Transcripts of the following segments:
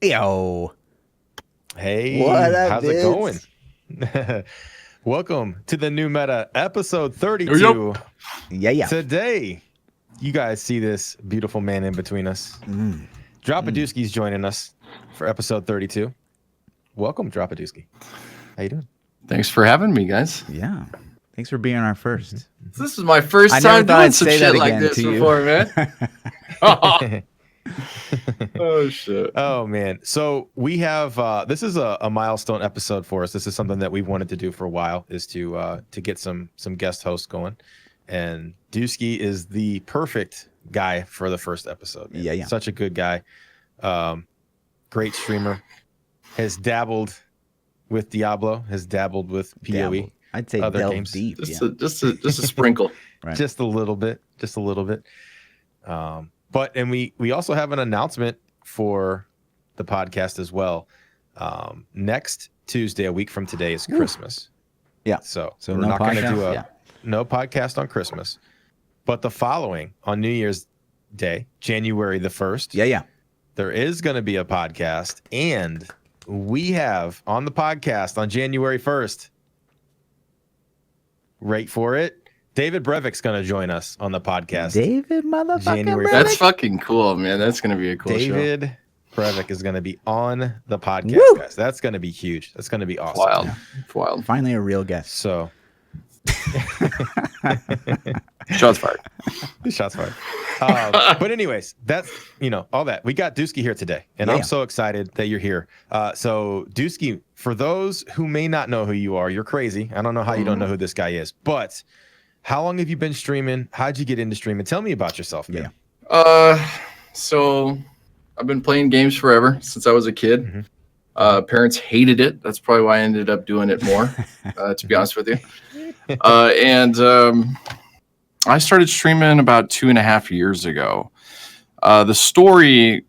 Yo. Hey, What up, how's it going? Welcome to the new meta, episode 32. Yeah. Today, you guys see this beautiful man in between us. DropADeusKey's joining us for episode 32. Welcome, DropADeusKey. How you doing? Thanks for having me, guys. Yeah. Thanks for being our first. This is my first time doing some shit like this before, man. Oh, shit. Oh, man. So we have, this is a milestone episode for us. This is something that we've wanted to do for a while, is to get some guest hosts going. And Dusky is the perfect guy for the first episode. Man. Yeah. Such a good guy. Great streamer. Has dabbled with Diablo, has dabbled with PoE. I'd say other delve games. deep. Just a sprinkle. Right. Just a little bit. But we also have an announcement for the podcast as well. Next Tuesday, a week from today, is Christmas. Yeah. So So we're no not going to do podcast? no podcast on Christmas. But the following, on New Year's Day, January the 1st, Yeah. there is going to be a podcast. And we have on the podcast on January 1st, wait for it, David Brevik's going to join us on the podcast. David motherfucking January Brevik. That's fucking cool, man. That's going to be a cool show. David Brevik is going to be on the podcast, Woo! guys. That's going to be huge. That's going to be awesome. Wild. Yeah. It's wild. Finally a real guest. So, Shots fired. shots fired. But anyways, that's, all that. We got Dusky here today, and Yeah. I'm so excited that you're here. So, Dusky, for those who may not know who you are, you're crazy. I don't know how you don't know who this guy is, but how long have you been streaming? How'd you get into streaming? Tell me about yourself, man. So I've been playing games forever since I was a kid. Mm-hmm. Parents hated it. That's probably why I ended up doing it more, to be honest with you. And I started streaming about 2.5 years ago. The story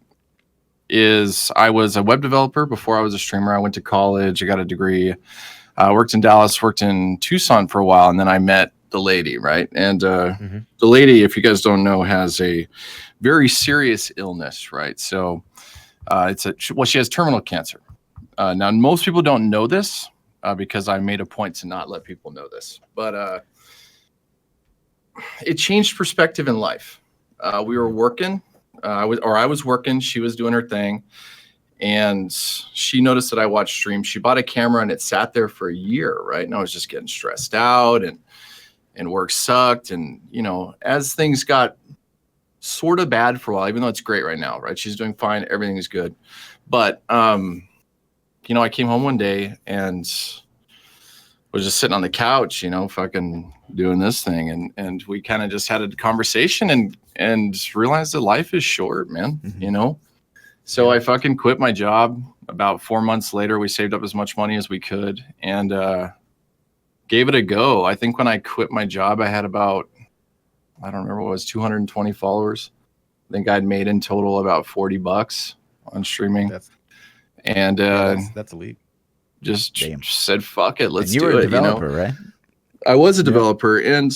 is I was a web developer before I was a streamer. I went to college. I got a degree. Worked in Dallas, worked in Tucson for a while, and then I met the lady, right? And the lady, if you guys don't know, has a very serious illness, right? So she has terminal cancer. Now, most people don't know this because I made a point to not let people know this, but it changed perspective in life. We were working, I was working, she was doing her thing, and she noticed that I watched streams. She bought a camera and it sat there for a year, right? And I was just getting stressed out and work sucked. And, as things got sort of bad for a while, even though it's great right now, right? She's doing fine. Everything is good. But, I came home one day and was just sitting on the couch, fucking doing this thing. And we kind of just had a conversation and realized that life is short, man, So I fucking quit my job. About 4 months later, we saved up as much money as we could and gave it a go. I think when I quit my job, I had about, I don't remember what it was, 220 followers. I think I'd made in total about $40 on streaming. That's elite. Just Damn. said, fuck it, let's And you do were a it. developer, right? I was a developer. And,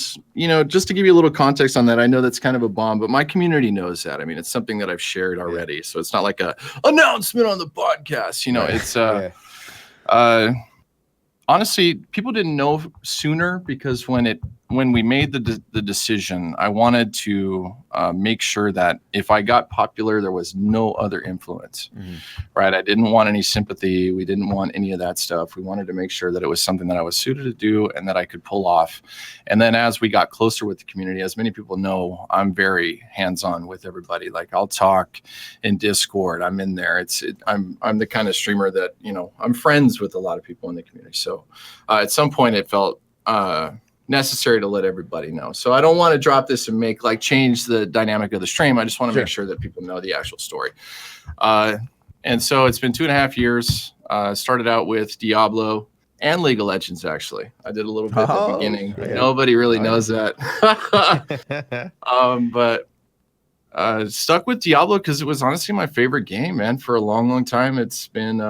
just to give you a little context on that, I know that's kind of a bomb, but my community knows that. I mean, it's something that I've shared already. So it's not like a announcement on the podcast, It's, honestly, people didn't know sooner because when we made the decision, I wanted to make sure that if I got popular, there was no other influence, right? I didn't want any sympathy. We didn't want any of that stuff. We wanted to make sure that it was something that I was suited to do and that I could pull off. And then as we got closer with the community, as many people know, I'm very hands-on with everybody. Like I'll talk in Discord. I'm in there. I'm the kind of streamer that, I'm friends with a lot of people in the community. So at some point it felt necessary to let everybody know. So I don't want to drop this and change the dynamic of the stream. I just want to make sure that people know the actual story. And so it's been 2.5 years. Started out with Diablo and League of Legends, actually. I did a little bit at the beginning. Yeah. Nobody really knows that. But stuck with Diablo because it was honestly my favorite game, man. For a long, long time, it's been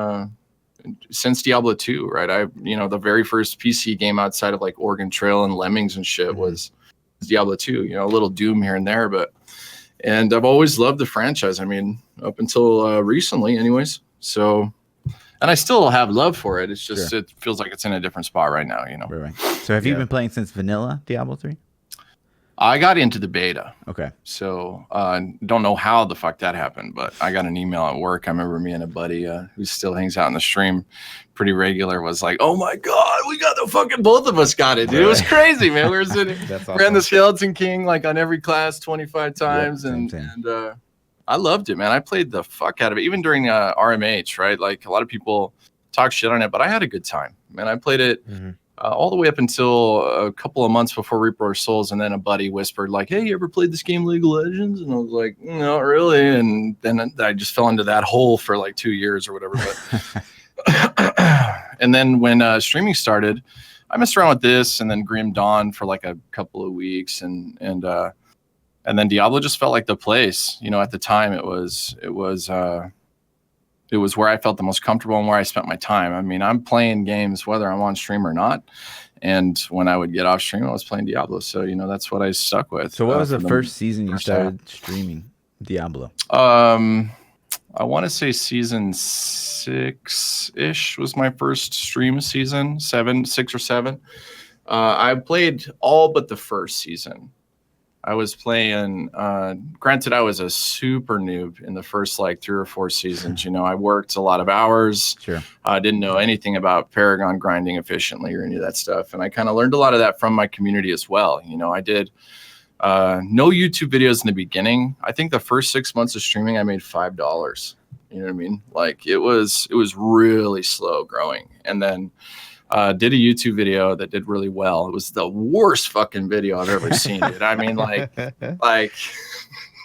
since Diablo 2, right? The very first PC game outside of like Oregon Trail and Lemmings and shit was Diablo 2, a little Doom here and there, and I've always loved the franchise. I mean, up until recently anyways. So, and I still have love for it. It's just it feels like it's in a different spot right now, you know. Right. So have you been playing since vanilla Diablo 3? I got into the beta. Okay. So don't know how the fuck that happened, but I got an email at work. I remember me and a buddy who still hangs out in the stream pretty regular was like, "Oh my God, we got the fucking both of us got it, dude." It was crazy, man. We were sitting, awesome. Ran the Skeleton King like on every class 25 times, and I loved it, man. I played the fuck out of it, even during RMH, right? Like a lot of people talk shit on it, but I had a good time, man. I played it. All the way up until a couple of months before Reaper of Souls, and then a buddy whispered like, "Hey, you ever played this game League of Legends?" And I was like, "Not really." And then I just fell into that hole for like 2 years or whatever. But and then when streaming started, I messed around with this, and then Grim Dawn for like a couple of weeks, and then Diablo just felt like the place. You know, at the time it was where I felt the most comfortable and where I spent my time. I mean, I'm playing games whether I'm on stream or not. And when I would get off stream, I was playing Diablo. So, you know, that's what I stuck with. So what was the first season you started streaming Diablo? I want to say season 6-ish was my first stream season, 6 or 7. I played all but the first season. I was playing, granted, I was a super noob in the first like 3 or 4 seasons. You know, I worked a lot of hours. Sure. I didn't know anything about Paragon grinding efficiently or any of that stuff. And I kind of learned a lot of that from my community as well. You know, I did no YouTube videos in the beginning. I think the first 6 months of streaming, I made $5. You know what I mean? Like it was really slow growing. And then did a YouTube video that did really well. It was the worst fucking video I've ever seen, dude. I mean, like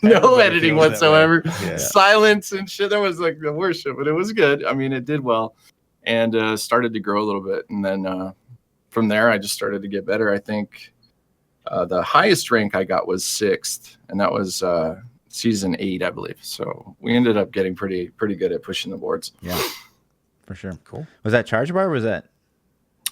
no editing whatsoever, silence and shit. That was like the worst shit, but it was good. I mean, it did well, and started to grow a little bit. And then from there, I just started to get better. I think the highest rank I got was 6th, and that was season 8, I believe. So we ended up getting pretty good at pushing the boards. Yeah, for sure. Cool. Was that Charge Bar or was that?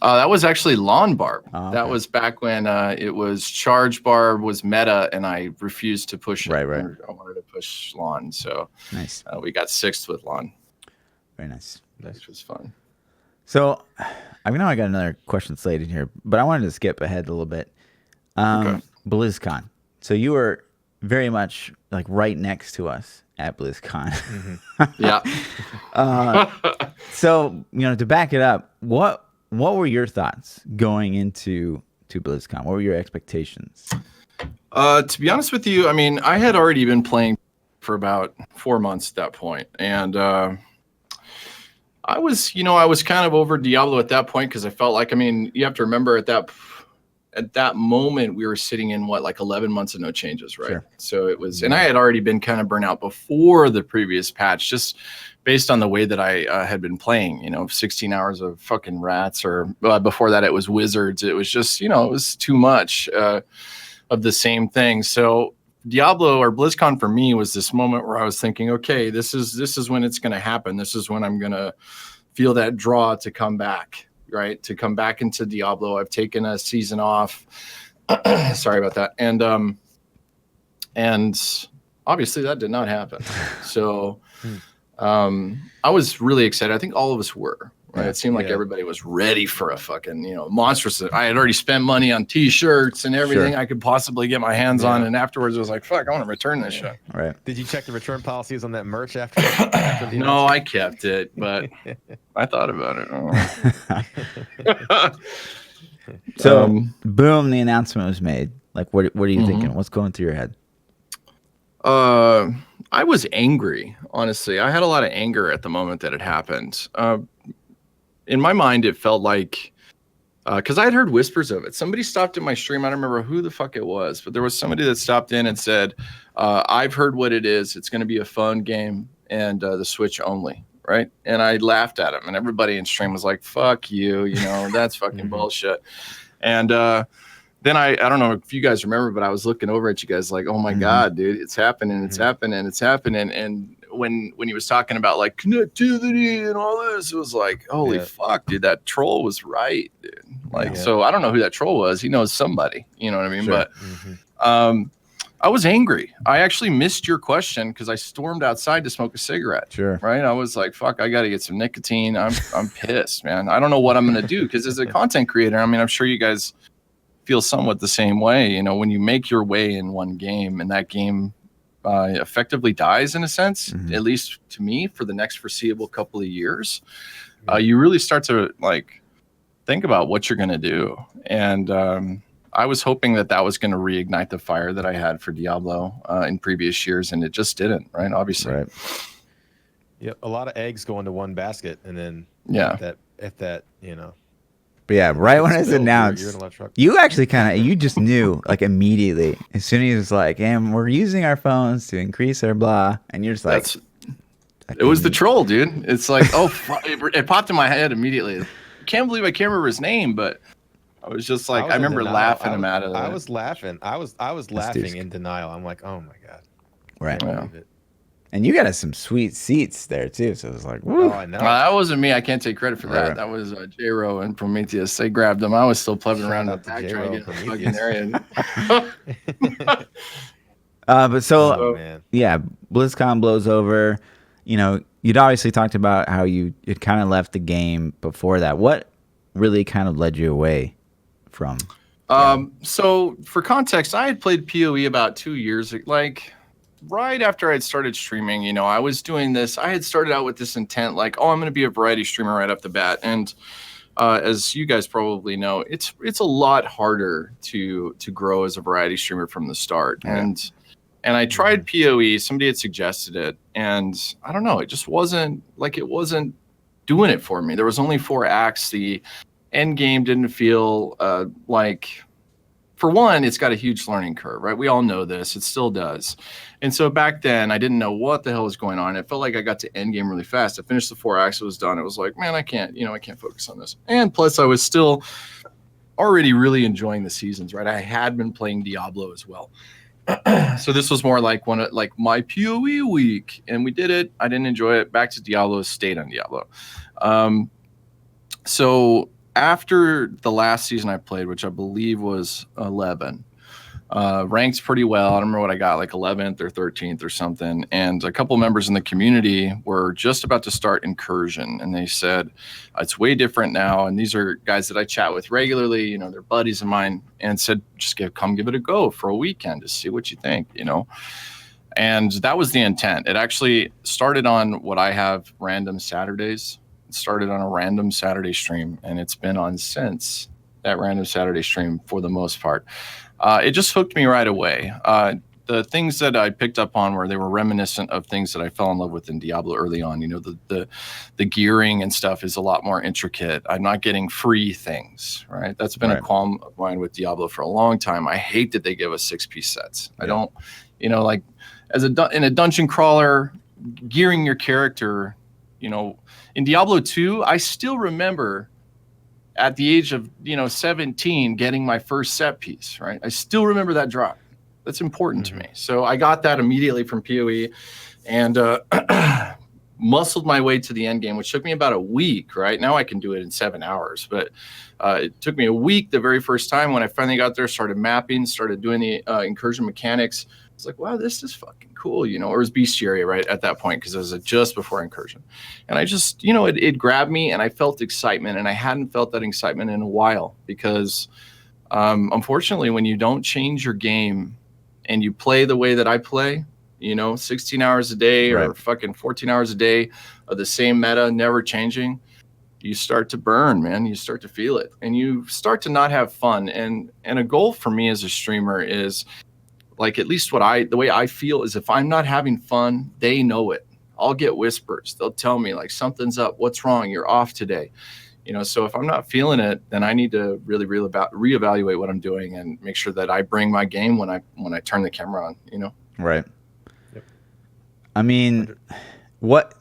That was actually Lawn Barb. Oh, okay. That was back when it was Charge Barb was meta, and I refused to push it. Right. I wanted to push Lawn, so nice. We got 6th with Lawn. Very nice. Which was fun. So, I know I got another question slated here, but I wanted to skip ahead a little bit. Okay. BlizzCon. So you were very much like right next to us at BlizzCon. Yeah. So, you know, to back it up, what were your thoughts going into BlizzCon? What were your expectations? To be honest with you, I mean, I had already been playing for about 4 months at that point, and I was kind of over Diablo at that point because I felt like, I mean, you have to remember at that moment we were sitting in like 11 months of no changes, right? Sure. So it was, and I had already been kind of burnt out before the previous patch, just based on the way that I had been playing, you know, 16 hours of fucking rats, or before that it was wizards. It was just, you know, it was too much of the same thing. So Diablo or BlizzCon for me was this moment where I was thinking, okay, this is when it's going to happen. This is when I'm going to feel that draw to come back, right? To come back into Diablo. I've taken a season off. Sorry about that. And obviously that did not happen. So I was really excited. I think all of us were. Right? It seemed like everybody was ready for a fucking, you know, monstrous. I had already spent money on T-shirts and everything I could possibly get my hands on, and afterwards I was like, "Fuck, I want to return this shit." Right? Did you check the return policies on that merch after the No, I kept it, but I thought about it. So, boom, the announcement was made. Like, what are you thinking? What's going through your head? I was angry, honestly. I had a lot of anger at the moment that it happened. In my mind, it felt like, because I had heard whispers of it. Somebody stopped in my stream. I don't remember who the fuck it was, but there was somebody that stopped in and said, I've heard what it is. It's going to be a phone game and the Switch only, right? And I laughed at him, and everybody in stream was like, fuck you, you know, that's fucking bullshit. And then I don't know if you guys remember, but I was looking over at you guys like, oh my God, dude, it's happening, it's happening, it's happening. And when he was talking about like connectivity and all this, it was like, holy fuck, dude, that troll was right, dude. Like, so I don't know who that troll was. He knows somebody, you know what I mean? Sure. But I was angry. I actually missed your question because I stormed outside to smoke a cigarette. Sure. Right. I was like, fuck, I got to get some nicotine. I'm pissed, man. I don't know what I'm going to do because as a content creator, I mean, I'm sure you guys feel somewhat the same way. You know, when you make your way in one game and that game effectively dies in a sense, at least to me, for the next foreseeable couple of years, you really start to like think about what you're going to do. And I was hoping that was going to reignite the fire that I had for Diablo in previous years, and it just didn't, right? Obviously. Right. Yep. A lot of eggs go into one basket, and then if that, you know. But yeah, right when it's announced, you're in a lot of trouble. you actually you just knew like immediately as soon as he was like, "And we're using our phones to increase our blah," and you're just like, it was the troll, dude. It's like, oh, it popped in my head immediately. I can't believe I can't remember his name, but I was just like, I remember laughing him out of it. I was laughing. I was laughing in denial. I'm like, oh my god. Right. I can't believe it. And you got some sweet seats there too, so it was like, woo. Oh, I know. That wasn't me. I can't take credit for that. Right. That was J-Ro and Prometheus. They grabbed them. I was still plugging around the back J-Ro trying to get and the fucking area. But so man. yeah, BlizzCon blows over. You know, you'd obviously talked about how you had kind of left the game before that. What really kind of led you away from? So for context, I had played PoE about 2 years, like right after I'd started streaming. You know, I was doing this. I had started out with this intent, like, oh, I'm going to be a variety streamer right off the bat. And as you guys probably know, it's a lot harder to grow as a variety streamer from the start. Yeah. And I tried PoE. Somebody had suggested it, and I don't know. It just wasn't doing it for me. There was only 4 acts. The end game didn't feel like. For one, it's got a huge learning curve, right? We all know this. It still does. And so back then, I didn't know what the hell was going on. It felt like I got to end game really fast. I finished the 4 acts. It was done. It was like, man, I can't focus on this. And plus, I was still already really enjoying the seasons, right? I had been playing Diablo as well. So this was more like my PoE week, and we did it. I didn't enjoy it. Back to Diablo, stayed on Diablo. So after the last season I played, which I believe was 11, ranked pretty well. I don't remember what I got, like 11th or 13th or something. And a couple members in the community were just about to start Incursion, and they said, it's way different now. And these are guys that I chat with regularly, you know, they're buddies of mine, and said, just come give it a go for a weekend to see what you think, you know. And that was the intent. It actually started on what I have random Saturdays. It started on a random Saturday stream, and it's been on since that random Saturday stream for the most part. It just hooked me right away. The things that I picked up on they were reminiscent of things that I fell in love with in Diablo early on. You know, the gearing and stuff is a lot more intricate. I'm not getting free things, right? That's been a qualm of mine with Diablo for a long time. I hate that they give us 6-piece sets. Yeah. I don't, you know, like in a dungeon crawler, gearing your character, you know, in Diablo 2, I still remember at the age of, 17, getting my first set piece, right? I still remember that drop. That's important to me. So I got that immediately from PoE, and muscled my way to the end game, which took me about a week, right? Now I can do it in 7 hours, but it took me a week the very first time. When I finally got there, started mapping, started doing the incursion mechanics. It's like, wow, this is fucking cool, you know. Or it was bestiary, right, at that point, because it was just before incursion. And I just, it grabbed me, and I felt excitement, and I hadn't felt that excitement in a while, because unfortunately, when you don't change your game and you play the way that I play, 16 hours a day or fucking 14 hours a day of the same meta, never changing, you start to burn, man. You start to feel it, and you start to not have fun. And a goal for me as a streamer is, like, at least the way I feel is, if I'm not having fun, they know it. I'll get whispers. They'll tell me, like, something's up. What's wrong? You're off today. So if I'm not feeling it, then I need to really reevaluate what I'm doing and make sure that I bring my game when I turn the camera on, Right. Yep. I mean, what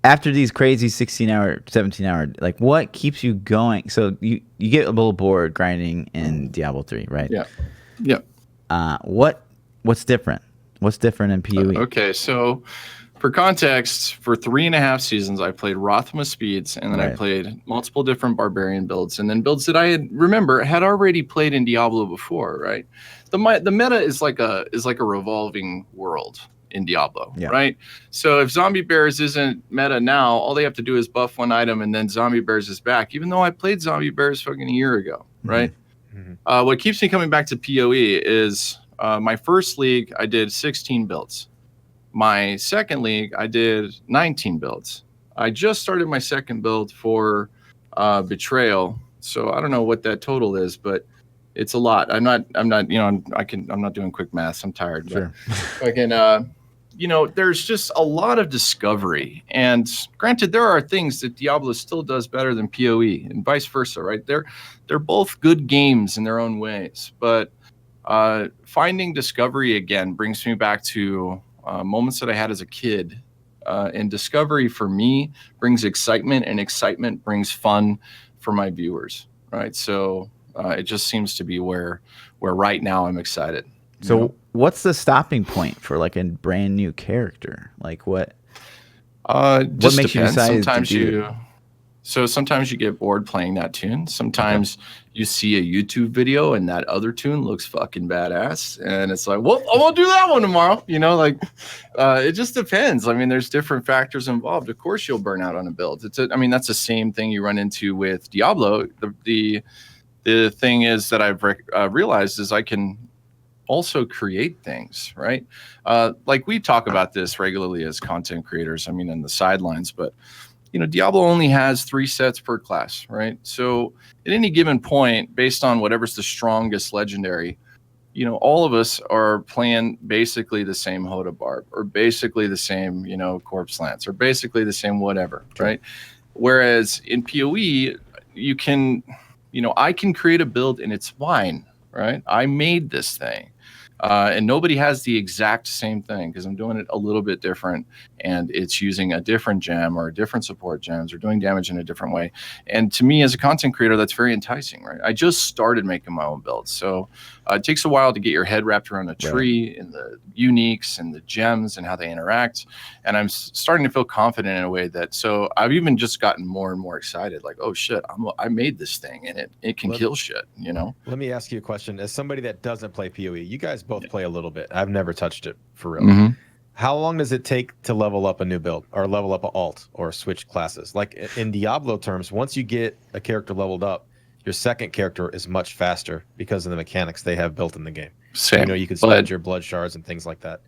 after these crazy 16-hour, 17-hour, like, what keeps you going? So you get a little bored grinding in Diablo 3, right? Yeah. Yeah. What's different? What's different in PoE? Okay, so For context, for 3.5 seasons, I played Rothma speeds, and then I played multiple different barbarian builds, and then builds that I had already played in Diablo before, right? The meta is like a revolving world in Diablo, right? So if Zombie Bears isn't meta now, all they have to do is buff one item, and then Zombie Bears is back. Even though I played Zombie Bears fucking a year ago, right? What keeps me coming back to PoE is my first league, I did 16 builds. My second league, I did 19 builds. I just started my second build for Betrayal, so I don't know what that total is, but it's a lot. I'm not, I'm not doing quick math. I'm tired. Sure. But I can, there's just a lot of discovery. And granted, there are things that Diablo still does better than PoE, and vice versa, right? They're both good games in their own ways, but finding discovery again brings me back to moments that I had as a kid, and discovery for me brings excitement, and excitement brings fun for my viewers, right? So it just seems to be where right now I'm excited. So what's the stopping point for like a brand new character? Like what makes you decide to do it? So sometimes you get bored playing that tune. Sometimes you see a YouTube video and that other tune looks fucking badass, and it's like, well, I'm gonna do that one tomorrow. It just depends. I mean, there's different factors involved. Of course, you'll burn out on a build. That's the same thing you run into with Diablo. The thing is that I've realized is I can also create things, right? Like we talk about this regularly as content creators. I mean, in the sidelines, but Diablo only has 3 sets per class, right? So at any given point, based on whatever's the strongest legendary, all of us are playing basically the same Hoda Barb, or basically the same, Corpse Lance, or basically the same whatever, right? Whereas in PoE, you can, I can create a build and it's mine, right? I made this thing. And nobody has the exact same thing because I'm doing it a little bit different, and it's using a different gem or different support gems or doing damage in a different way. And to me, as a content creator, that's very enticing, right? I just started making my own builds, so it takes a while to get your head wrapped around a tree and the uniques and the gems and how they interact. And I'm starting to feel confident in a way that, so I've even just gotten more and more excited. Like, oh shit, I made this thing and it can kill shit, Let me ask you a question. As somebody that doesn't play PoE, you guys both play a little bit. I've never touched it for real. How long does it take to level up a new build or level up an alt or switch classes? Like in Diablo terms, once you get a character leveled up, your second character is much faster because of the mechanics they have built in the game. Same. You can spend your blood shards and things like that.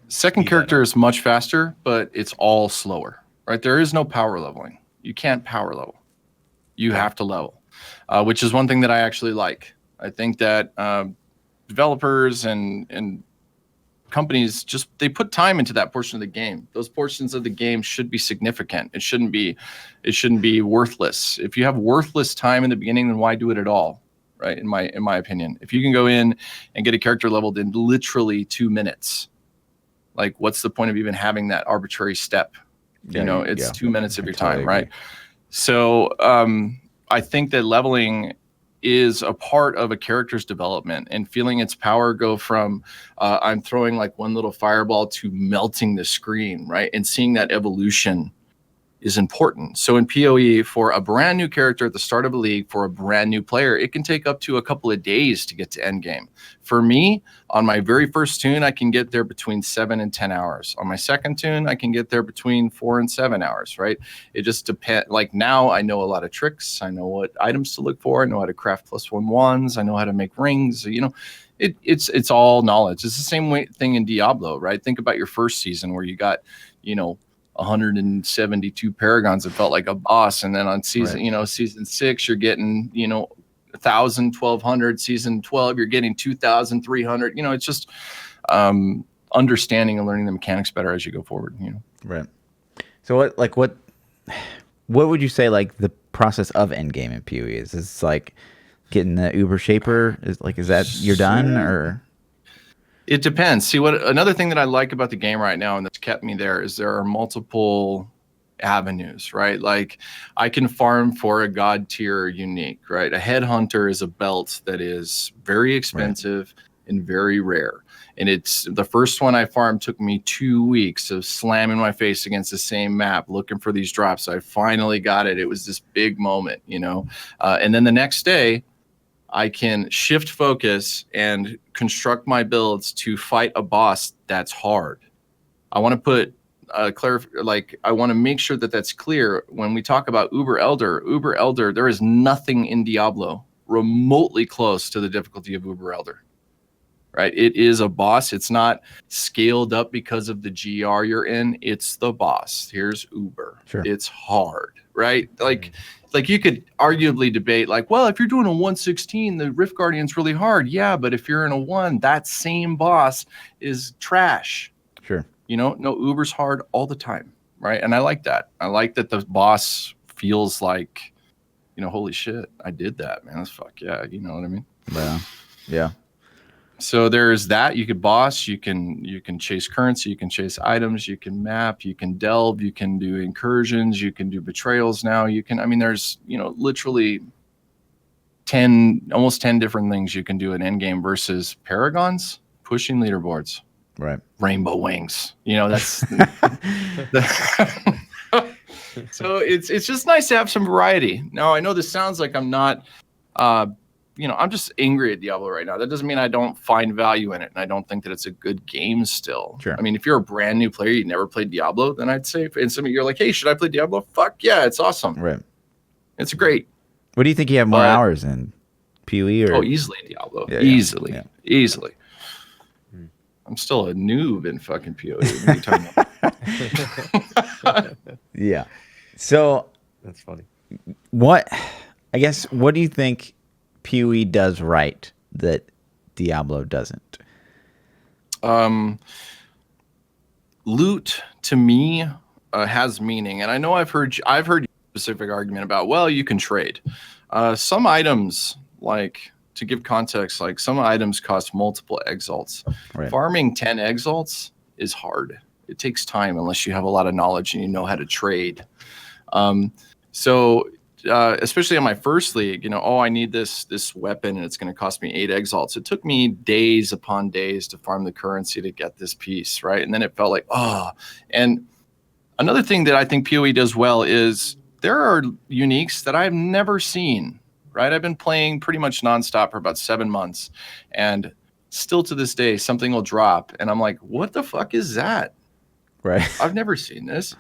Second character is much faster, but it's all slower, right? There is no power leveling. You can't power level. You have to level, which is one thing that I actually like. I think that developers and companies they put time into that portion of the game. Those portions of the game should be significant. It shouldn't be worthless. If you have worthless time in the beginning, then why do it at all? Right? In my opinion, if you can go in and get a character leveled in literally 2 minutes, like what's the point of even having that arbitrary step? It's 2 minutes of your time, right? So I think that leveling is a part of a character's development, and feeling its power go from I'm throwing like one little fireball to melting the screen, right? And seeing that evolution is important. So in PoE, for a brand new character at the start of a league, for a brand new player, it can take up to a couple of days to get to endgame. For me, on my very first tune, I can get there between 7 and 10 hours. On my second tune, I can get there between 4 and 7 hours, right? It just depends. Like now I know a lot of tricks. I know what items to look for. I know how to craft +1/1s. I know how to make rings. It's all knowledge. It's the same thing in Diablo, right? Think about your first season where you got, 172 Paragons. It felt like a boss. And then on season, season 6, you're getting, 1,000, 1,200. Season 12, you're getting 2,300. It's just understanding and learning the mechanics better as you go forward. Right. So what would you say like the process of endgame in PoE is? Is like getting the Uber Shaper? Is that you're done or? It depends. See, another thing that I like about the game right now and that's kept me there is there are multiple avenues, right? Like I can farm for a god tier unique, right? A headhunter is a belt that is very expensive and very rare. And it's the first one I farmed took me 2 weeks of slamming my face against the same map, looking for these drops. I finally got it. It was this big moment, you know? And then the next day, I can shift focus and construct my builds to fight a boss that's hard. I want to put I want to make sure that that's clear when we talk about Uber Elder. There is nothing in Diablo remotely close to the difficulty of Uber Elder. Right? It is a boss. It's not scaled up because of the GR you're in. It's the boss. Here's Uber. Sure. It's hard, right? Like you could arguably debate, like, well, if you're doing a 116, the Rift Guardian's really hard. Yeah, but if you're in a 1, that same boss is trash. Sure. You know, no, Uber's hard all the time, right? And I like that. I like that the boss feels like, you know, holy shit, I did that, man. That's fuck yeah. You know what I mean? Yeah. Yeah. So there's that. You could boss, you can chase currency, you can chase items, you can map, you can delve, you can do incursions, you can do betrayals now. There's, you know, literally almost 10 different things you can do in endgame versus Paragons pushing leaderboards. Right. Rainbow wings. You know, that's so it's just nice to have some variety. Now I know this sounds like I'm not I'm just angry at Diablo right now. That doesn't mean I don't find value in it, and I don't think that it's a good game still. Sure. I mean, if you're a brand new player, you never played Diablo, then I'd say, and some of you're like, hey, should I play Diablo? Fuck yeah, it's awesome. Right. It's great. What do you think you have more hours in? PoE or? Oh, easily Diablo. Yeah, easily. Yeah. Easily. I'm still a noob in fucking PoE. What are you talking about? Yeah. So That's funny. what do you think PoE does right that Diablo doesn't? Loot to me has meaning, and I know I've heard a specific argument about, well, you can trade some items, like, to give context, like some items cost multiple exalts. Right. Farming 10 exalts is hard. It takes time unless you have a lot of knowledge and you know how to trade. Especially on my first league, I need this weapon and it's going to cost me 8 exalts. It took me days upon days to farm the currency to get this piece, right? And then it felt like, and another thing that I think PoE does well is there are uniques that I've never seen, right? I've been playing pretty much nonstop for about 7 months, and still to this day, something will drop and I'm like, what the fuck is that? Right. I've never seen this.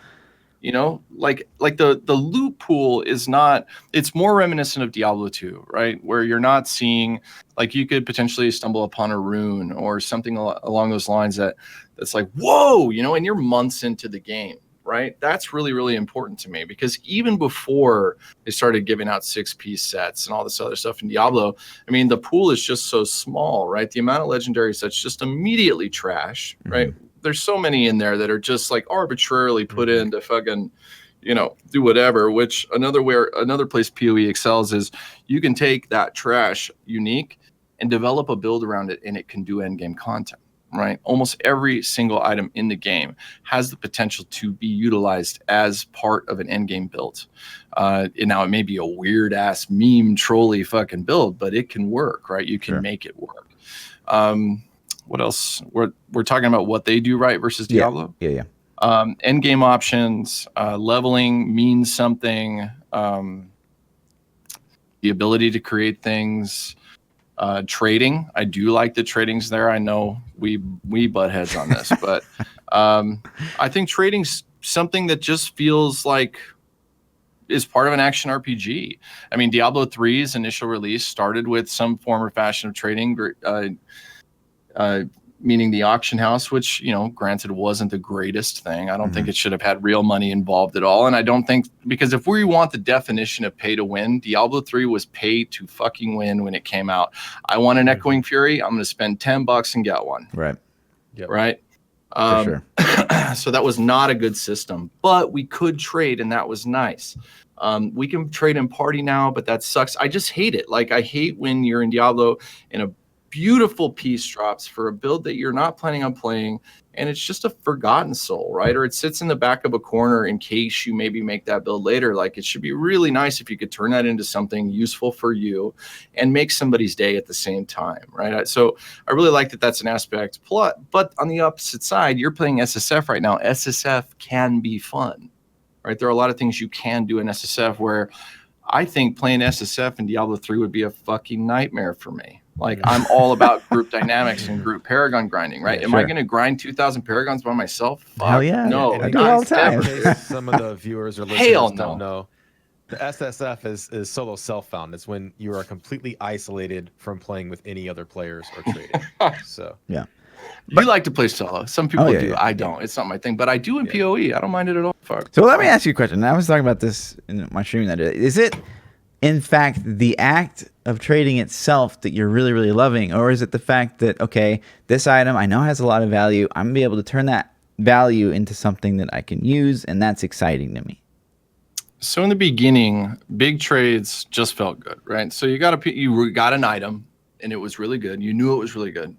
Like the loot pool is not, it's more reminiscent of Diablo 2, right? Where you're not seeing, like, you could potentially stumble upon a rune or something along those lines that's like, whoa, and you're months into the game, right? That's really, really important to me, because even before they started giving out 6-piece sets and all this other stuff in Diablo, the pool is just so small, right? The amount of legendary sets just immediately trash, right? Mm-hmm. There's so many in there that are just like arbitrarily put in to fucking, do whatever, which another place PoE excels is you can take that trash unique and develop a build around it, and it can do endgame content, right? Almost every single item in the game has the potential to be utilized as part of an endgame build. Now it may be a weird ass meme trolley fucking build, but it can work, right? You can make it work. What else? We're talking about what they do right versus Diablo. Yeah. End game options, leveling means something. The ability to create things, trading. I do like the tradings there. I know we butt heads on this, but I think trading's something that just feels like is part of an action RPG. Diablo 3's initial release started with some form or fashion of trading. Meaning the auction house, which, granted wasn't the greatest thing. I don't think it should have had real money involved at all. And I don't think, because if we want the definition of pay to win, Diablo 3 was pay to fucking win when it came out. I want an Echoing Fury. I'm going to spend $10 and get one. Right. Yep. Right. For sure. So that was not a good system, but we could trade, and that was nice. We can trade in party now, but that sucks. I just hate it. Like, I hate when you're in Diablo in a beautiful piece drops for a build that you're not planning on playing, and it's just a forgotten soul, right? Or it sits in the back of a corner in case you maybe make that build later. Like, it should be really nice if you could turn that into something useful for you and make somebody's day at the same time, right? So I really like that that's an aspect. But on the opposite side, you're playing SSF right now. SSF can be fun, right? There are a lot of things you can do in SSF where I think playing SSF in Diablo 3 would be a fucking nightmare for me. Like, I'm all about group dynamics and group Paragon grinding, right? Yeah, Am I going to grind 2,000 Paragons by myself? Fuck, Hell yeah. no. I do it all the time. In case some of the viewers or Hell listeners no. don't know, the SSF is solo self-found. It's when you are completely isolated from playing with any other players or trading. So Yeah. You like to play solo. Some people yeah, do. yeah, I don't. It's not my thing. But I do in PoE. I don't mind it at all. Fuck. So let me ask you a question. I was talking about this in my stream that day. Is it, in fact, the act of trading itself that you're really, really loving? Or is it the fact that, okay, this item I know has a lot of value. I'm going to be able to turn that value into something that I can use, and that's exciting to me? So in the beginning, big trades just felt good, right? So you got an item, and it was really good. You knew it was really good.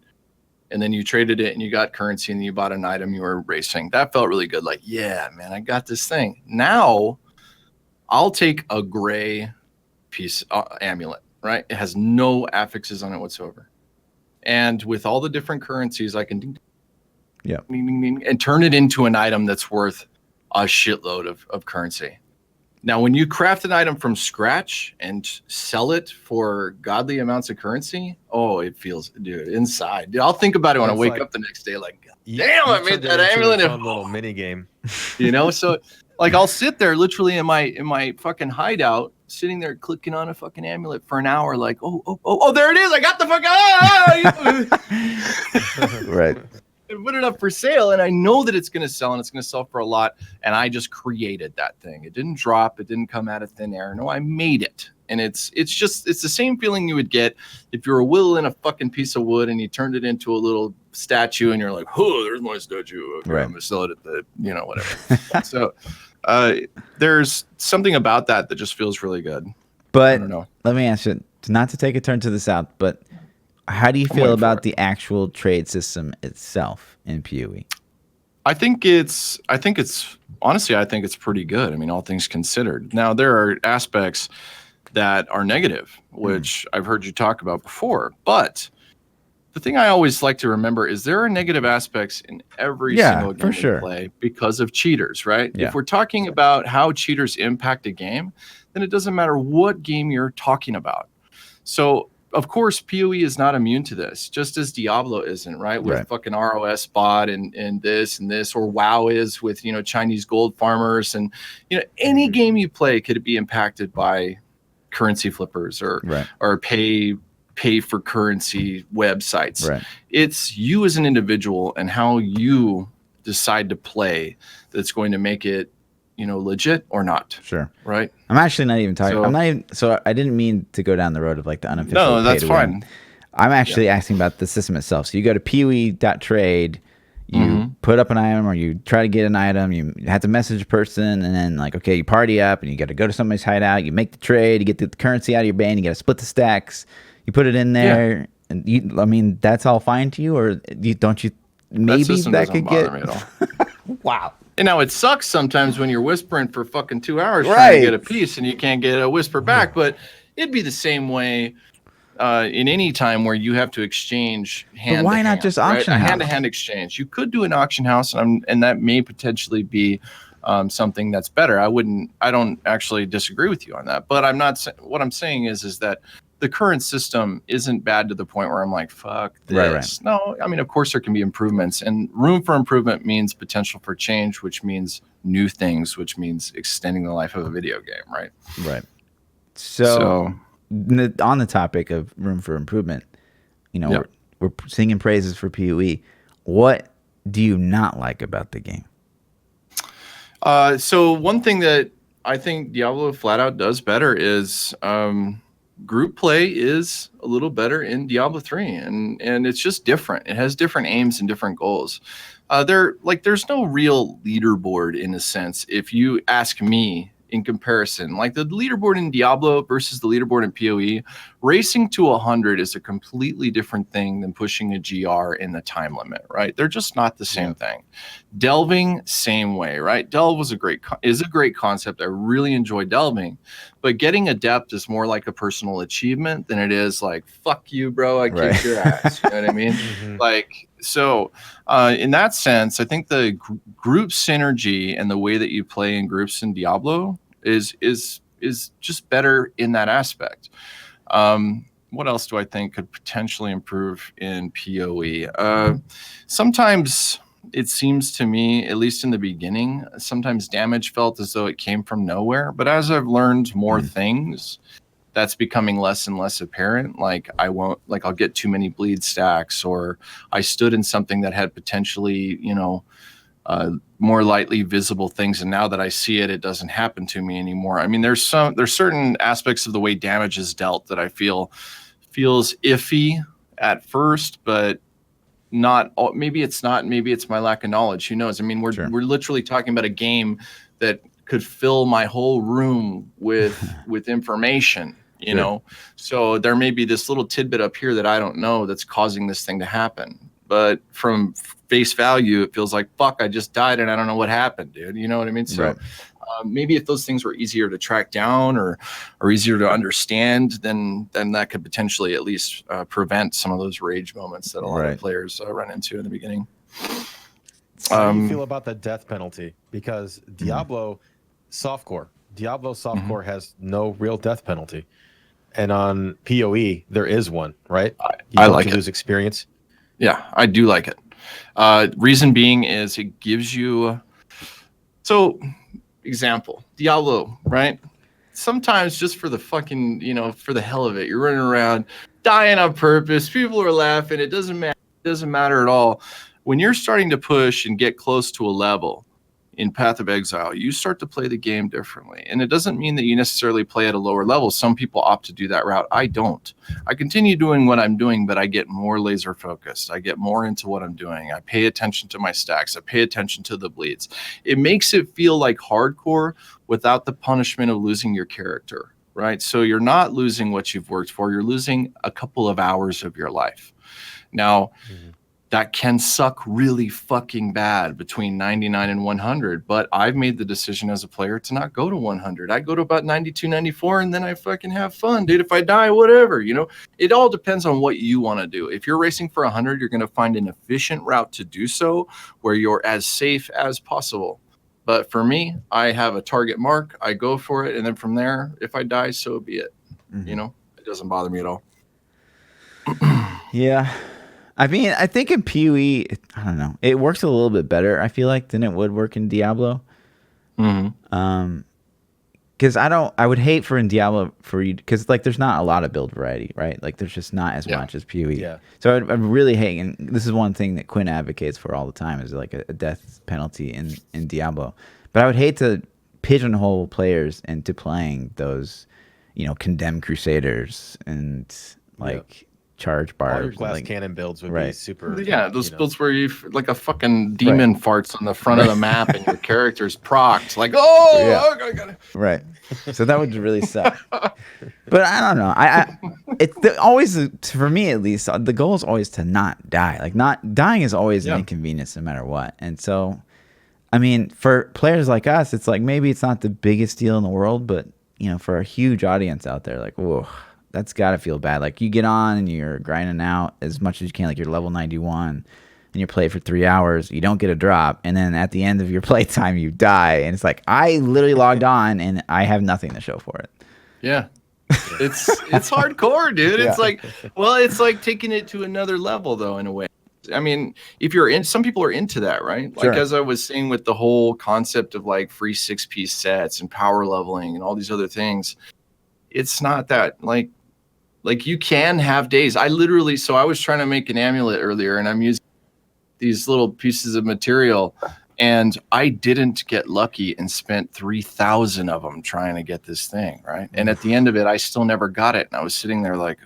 And then you traded it and you got currency and you bought an item you were racing. That felt really good. Like, yeah, man, I got this thing. Now I'll take a gray piece amulet, right? It has no affixes on it whatsoever. And with all the different currencies, I can ding, and turn it into an item that's worth a shitload of currency. Now, when you craft an item from scratch and sell it for godly amounts of currency, oh, it feels, dude, inside. Dude, I'll think about it when I wake up the next day, like, damn, I made that amulet. A fun little mini game. You know, so like I'll sit there literally in my fucking hideout, sitting there clicking on a fucking amulet for an hour, like, oh, there it is. I got the fucking Right. and put it up for sale, and I know that it's going to sell, and it's going to sell for a lot, and I just created that thing. It didn't drop. It didn't come out of thin air. No, I made it. And it's the same feeling you would get if you were whittling a fucking piece of wood and you turned it into a little statue, and you're like, oh, there's my statue. Okay, right. I'm going to sell it at the, whatever. So there's something about that just feels really good. But let me ask you, not to take a turn to the south, but how do you feel about the actual trade system itself in PoE? I think it's pretty good. I mean, all things considered. Now, there are aspects that are negative, which I've heard you talk about before. But the thing I always like to remember is there are negative aspects in every single game we play because of cheaters, right? Yeah. If we're talking about how cheaters impact a game, then it doesn't matter what game you're talking about. So, of course, PoE is not immune to this, just as Diablo isn't, right? With fucking ROS bot and this, or WoW is with, Chinese gold farmers. And, any game you play could be impacted by currency flippers or pay for currency websites. Right. It's you as an individual and how you decide to play that's going to make it, legit or not. Sure. Right. I'm actually not even talking. So I didn't mean to go down the road of like the unofficial. No, that's fine. I'm actually asking about the system itself. So you go to PoE.trade, you put up an item, or you try to get an item, you have to message a person, and then like, okay, you party up and you got to go to somebody's hideout, you make the trade, you get the currency out of your band, you got to split the stacks, you put it in there, and that's all fine to you, or don't you maybe that could get me at all. Wow. And now it sucks sometimes when you're whispering for fucking 2 hours trying to get a piece and you can't get a whisper back, but it'd be the same way in any time where you have to exchange hand. But why not just auction house? A hand-to-hand exchange. You could do an auction house, and that may potentially be something that's better. I don't actually disagree with you on that, but what I'm saying is that the current system isn't bad to the point where I'm like, fuck this. Right. No, I mean, of course there can be improvements, and room for improvement means potential for change, which means new things, which means extending the life of a video game, right? Right. So on the topic of room for improvement, we're singing praises for PoE. What do you not like about the game? So one thing that I think Diablo flat out does better is group play is a little better in Diablo 3, and it's just different. It has different aims and different goals. There's no real leaderboard in a sense. If you ask me in comparison. Like the leaderboard in Diablo versus the leaderboard in PoE, racing to 100 is a completely different thing than pushing a GR in the time limit, right? They're just not the same thing. Delving, same way, right? Delve is a great concept. I really enjoy delving, but getting adept is more like a personal achievement than it is like, fuck you, bro, I kicked your ass. You know what I mean? Like, so in that sense, I think the group synergy and the way that you play in groups in Diablo is just better in that aspect. What else do I think could potentially improve in PoE? Sometimes it seems to me, at least in the beginning, sometimes damage felt as though it came from nowhere. But as I've learned more things, that's becoming less and less apparent. Like I'll get too many bleed stacks, or I stood in something that had potentially, more lightly visible things, and now that I see it, it doesn't happen to me anymore. I mean, there's certain aspects of the way damage is dealt that I feel feels iffy at first, but not. Maybe it's not. Maybe it's my lack of knowledge. Who knows? I mean, we're literally talking about a game that could fill my whole room with information. You know, so there may be this little tidbit up here that I don't know that's causing this thing to happen. But from face value, it feels like, fuck, I just died and I don't know what happened, dude. You know what I mean? So maybe if those things were easier to track down or easier to understand, then that could potentially at least prevent some of those rage moments that a lot of players run into in the beginning. How do you feel about the death penalty? Because Diablo softcore has no real death penalty. And on PoE, there is one, right? I like it. Lose experience. Yeah, I do like it. Reason being is it gives you... So, example, Diablo, right? Sometimes just for the fucking, for the hell of it, you're running around dying on purpose. People are laughing. It doesn't matter. It doesn't matter at all. When you're starting to push and get close to a level in Path of Exile, you start to play the game differently. And it doesn't mean that you necessarily play at a lower level. Some people opt to do that route. I don't. I continue doing what I'm doing, but I get more laser focused. I get more into what I'm doing. I pay attention to my stacks. I pay attention to the bleeds. It makes it feel like hardcore without the punishment of losing your character, right? So you're not losing what you've worked for. You're losing a couple of hours of your life. Now, that can suck really fucking bad between 99 and 100, but I've made the decision as a player to not go to 100. I go to about 92, 94, and then I fucking have fun, dude. If I die, whatever, it all depends on what you want to do. If you're racing for 100, you're going to find an efficient route to do so where you're as safe as possible. But for me, I have a target mark. I go for it. And then from there, if I die, so be it. It doesn't bother me at all. Yeah. I mean, I think in PoE, I don't know, it works a little bit better, I feel like, than it would work in Diablo. Because I would hate for in Diablo for you, because like there's not a lot of build variety, right? Like there's just not as much as PoE. Yeah. So I'd really hate, and this is one thing that Quinn advocates for all the time, is like a death penalty in Diablo. But I would hate to pigeonhole players into playing those, condemned crusaders and like charge barbs. All your glass cannon builds would be super. Yeah, those builds where you like a fucking demon farts on the front of the map and your character's procced. Like, I got it. Right. So that would really suck. But I don't know. It's always, for me at least, the goal is always to not die. Like not dying is always an inconvenience no matter what. And so, I mean, for players like us, it's like maybe it's not the biggest deal in the world, but for a huge audience out there, like, whoa. That's got to feel bad. Like you get on and you're grinding out as much as you can, like you're level 91 and you play for 3 hours, you don't get a drop, and then at the end of your playtime you die, and it's like I literally logged on and I have nothing to show for it. Yeah. It's hardcore, dude. It's it's like taking it to another level though, in a way. I mean, if you're in, some people are into that, right? Like as I was saying with the whole concept of like free 6-piece sets and power leveling and all these other things, it's not that like you can have days. I was trying to make an amulet earlier and I'm using these little pieces of material and I didn't get lucky and spent 3,000 of them trying to get this thing, right? And at the end of it, I still never got it. And I was sitting there like,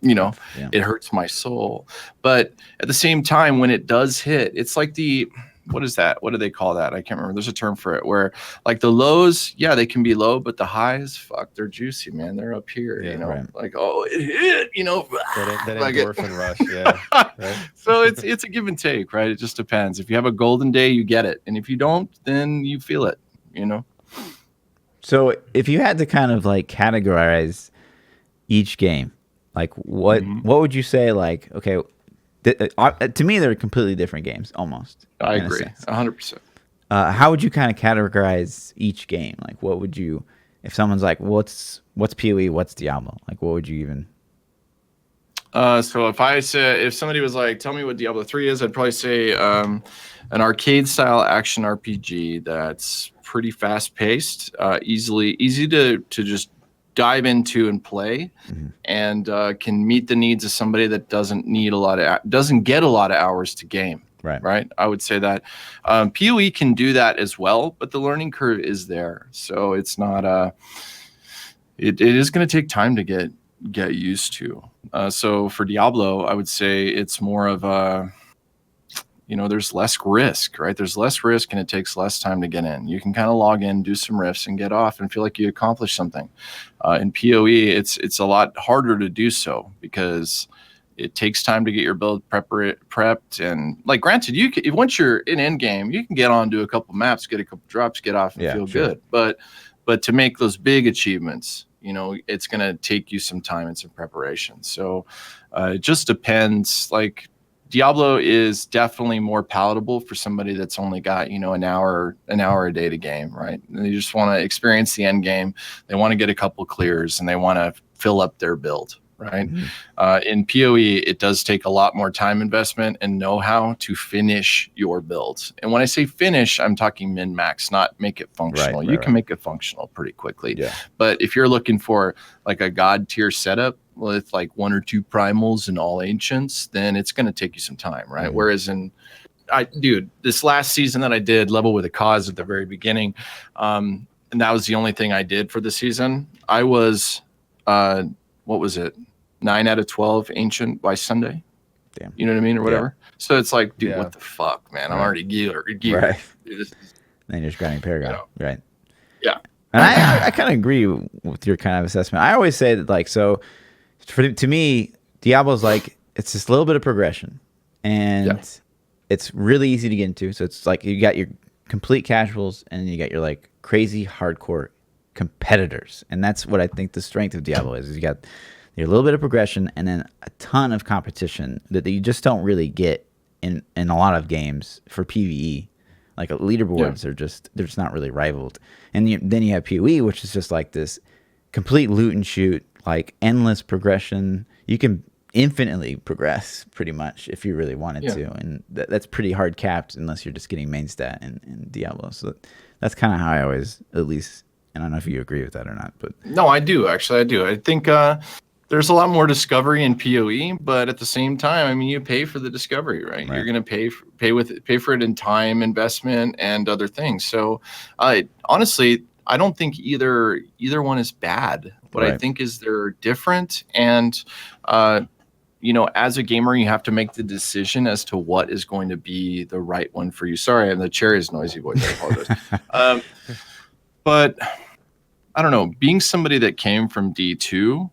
it hurts my soul. But at the same time, when it does hit, it's like what is that? What do they call that? I can't remember. There's a term for it where like the lows, yeah, they can be low, but the highs, fuck, they're juicy, man. They're up here, you know, right. like, oh, it hit, you know, That like endorphin rush, yeah. Right. So it's a give and take, right? It just depends. If you have a golden day, you get it, and if you don't, then you feel it, you know. So if you had to kind of like categorize each game, like what would you say? Like, okay, to me they're completely different games, almost. I agree, 100%. How would you kind of categorize each game? Like, what would you, if someone's like, what's PoE, what's Diablo? Like, what would you even? So if somebody was like, tell me what Diablo 3 is, I'd probably say an arcade style action RPG that's pretty fast paced, easy to just dive into and play, and can meet the needs of somebody that doesn't get a lot of hours to game. Right. I would say that PoE can do that as well, but the learning curve is there. So it's not it is going to take time to get used to. So for Diablo, I would say it's more of a, you know, there's less risk, right? There's less risk and it takes less time to get in. You can kind of log in, do some riffs and get off and feel like you accomplished something. In PoE, it's a lot harder to do so because it takes time to get your build prepped. And like, granted, once you're in endgame, you can get on, do a couple maps, get a couple drops, get off and feel good. But to make those big achievements, you know, it's going to take you some time and some preparation. So it just depends. Like, Diablo is definitely more palatable for somebody that's only got, you know, an hour a day to game, right? And they just want to experience the end game. They want to get a couple clears and they want to fill up their build, right? In PoE, it does take a lot more time investment and know-how to finish your builds. And when I say finish, I'm talking min-max, not make it functional. You can make it functional pretty quickly. Yeah. But if you're looking for like a god tier setup with like 1 or 2 primals and all ancients, then it's going to take you some time, right? Whereas this last season that I did, Level with a Cause at the very beginning, and that was the only thing I did for the season. I was, what was it? 9 out of 12 ancient by Sunday. Damn. You know what I mean? Or whatever. Yeah. So it's like, dude, what the fuck, man? I'm already geared. Right. Then you're just grinding Paragon. Right. Yeah. And I kind of agree with your kind of assessment. I always say that, like, so to me, Diablo's like, it's this little bit of progression. And it's really easy to get into. So it's like you got your complete casuals and you got your like crazy hardcore competitors. And that's what I think the strength of Diablo is you got a little bit of progression and then a ton of competition that you just don't really get in a lot of games for PvE. Like leaderboards are they're just not really rivaled. And then you have PoE, which is just like this complete loot and shoot, like endless progression. You can infinitely progress pretty much if you really wanted to. And that's pretty hard capped unless you're just getting main stat in Diablo. So that's kind of how I always, at least, and I don't know if you agree with that or not. But no, I do. Actually, I do. I think there's a lot more discovery in PoE, but at the same time, I mean, you pay for the discovery, right? You're going to pay for it in time investment and other things. So honestly, I don't think either one is bad. What I think is they're different. And, you know, as a gamer, you have to make the decision as to what is going to be the right one for you. Sorry, the chair is noisy, boys. I apologize. But I don't know, being somebody that came from D2,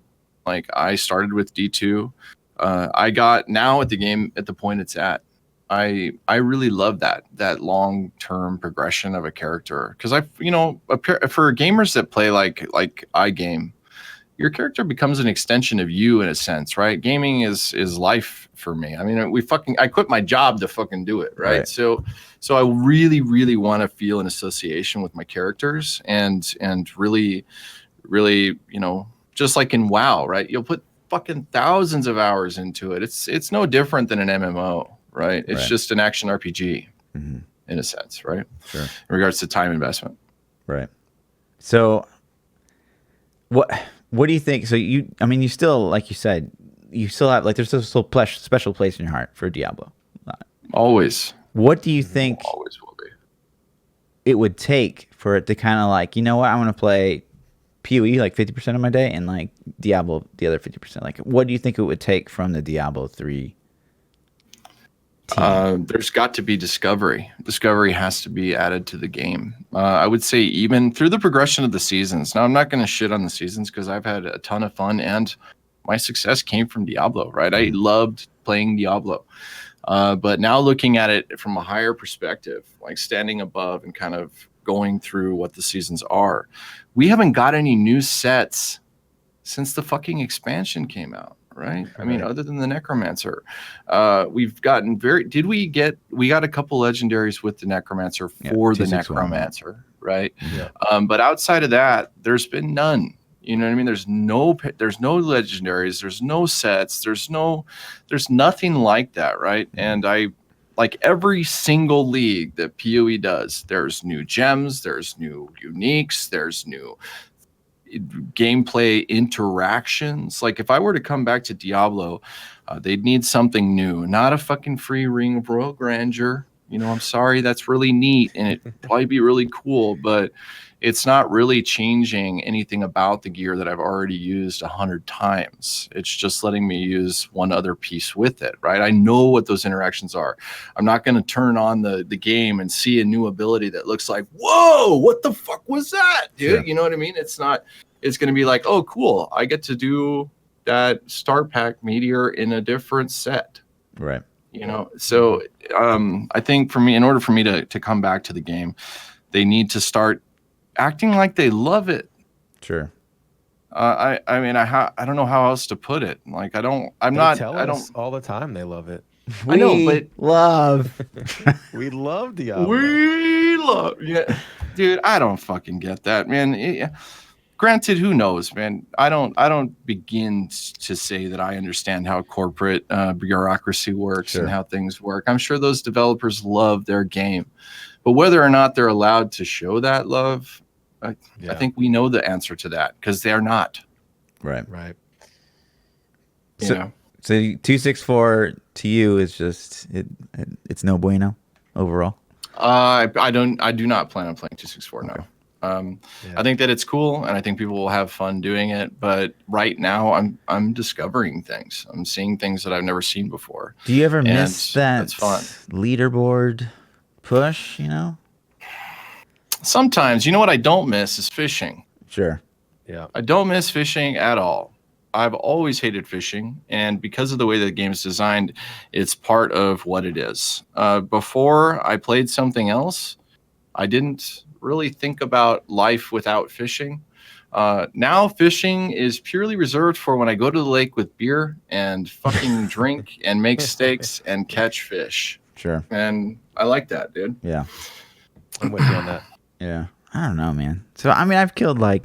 like I started with D2, I got now at the game at the point it's at. I really love that long-term progression of a character because for gamers that play like iGame, your character becomes an extension of you in a sense, right? Gaming is life for me. I mean, I quit my job to fucking do it, right? So I really, really want to feel an association with my characters and really, really, you know, just like in WoW, right? You'll put fucking thousands of hours into it. It's no different than an MMO, right? It's just an action RPG in a sense, right? Sure. In regards to time investment. Right. So what do you think? So you still, like you said, you still have, like, there's a special place in your heart for Diablo. Always. What do you think always will be it would take for it to kind of like, you know what, I'm going to play PoE like 50% of my day and like Diablo the other 50%? Like, what do you think it would take from the Diablo 3 team There's got to be discovery. Discovery has to be added to the game. I would say even through the progression of the seasons. Now, I'm not going to shit on the seasons because I've had a ton of fun and my success came from Diablo, right? I loved playing Diablo. But now looking at it from a higher perspective, like standing above and kind of going through what the seasons are, we haven't got any new sets since the fucking expansion came out. Right. I mean, other than the Necromancer, we've gotten we got a couple legendaries with the Necromancer for the Necromancer. Right. Yeah. But outside of that, there's been none. You know what I mean? There's no legendaries. There's no sets. There's nothing like that. Right. And like every single league that PoE does, there's new gems, there's new uniques, there's new gameplay interactions. Like if I were to come back to Diablo, they'd need something new, not a fucking free Ring of Royal Grandeur. You know, I'm sorry, that's really neat and it'd probably be really cool, but it's not really changing anything about the gear that I've already used 100 times. It's just letting me use one other piece with it, right? I know what those interactions are. I'm not going to turn on the game and see a new ability that looks like, whoa, what the fuck was that, dude? Sure. You know what I mean? It's going to be like, oh, cool, I get to do that Star Pack Meteor in a different set. Right. You know, so I think for me, in order for me to come back to the game, they need to start acting like they love it. Sure. I mean, I don't know how else to put it. Like, I don't all the time they love it. I know, but we love Diablo. Yeah, dude, I don't fucking get that, man. Granted, who knows, man? I don't begin to say that I understand how corporate bureaucracy works and how things work. I'm sure those developers love their game, but whether or not they're allowed to show that love, I think we know the answer to that because they're not. Right. So 264 to you is just it's no bueno overall. I do not plan on playing 264 now. I think that it's cool and I think people will have fun doing it, but right now I'm discovering things. I'm seeing things that I've never seen before. Do you ever miss that that's fun. Leaderboard push, you know? Sometimes. You know what I don't miss is fishing. Sure. Yeah. I don't miss fishing at all. I've always hated fishing, and because of the way the game is designed, it's part of what it is. Before I played something else, I didn't really think about life without fishing. Now fishing is purely reserved for when I go to the lake with beer and fucking drink and make steaks and catch fish. Sure. And I like that, dude. Yeah. I'm with you on that. Yeah. I don't know, man. So, I mean, I've killed like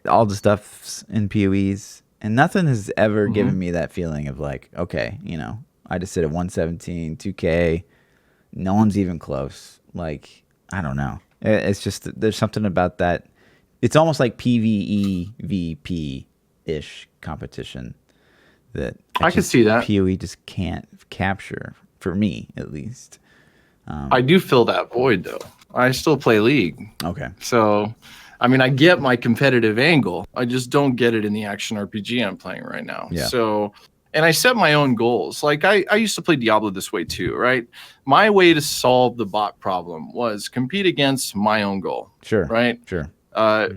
all the stuff in PoEs and nothing has ever given me that feeling of like, okay, you know, I just sit at 117, 2K. No one's even close. Like, I don't know. It's just, there's something about that. It's almost like PvE, VP-ish competition that I can see that. PoE just can't capture, for me at least. I do fill that void, though. I still play League. Okay. So, I mean, I get my competitive angle. I just don't get it in the action RPG I'm playing right now. Yeah. So, and I set my own goals. Like, I used to play Diablo this way, too, right? My way to solve the bot problem was compete against my own goal. Sure. Right? Sure.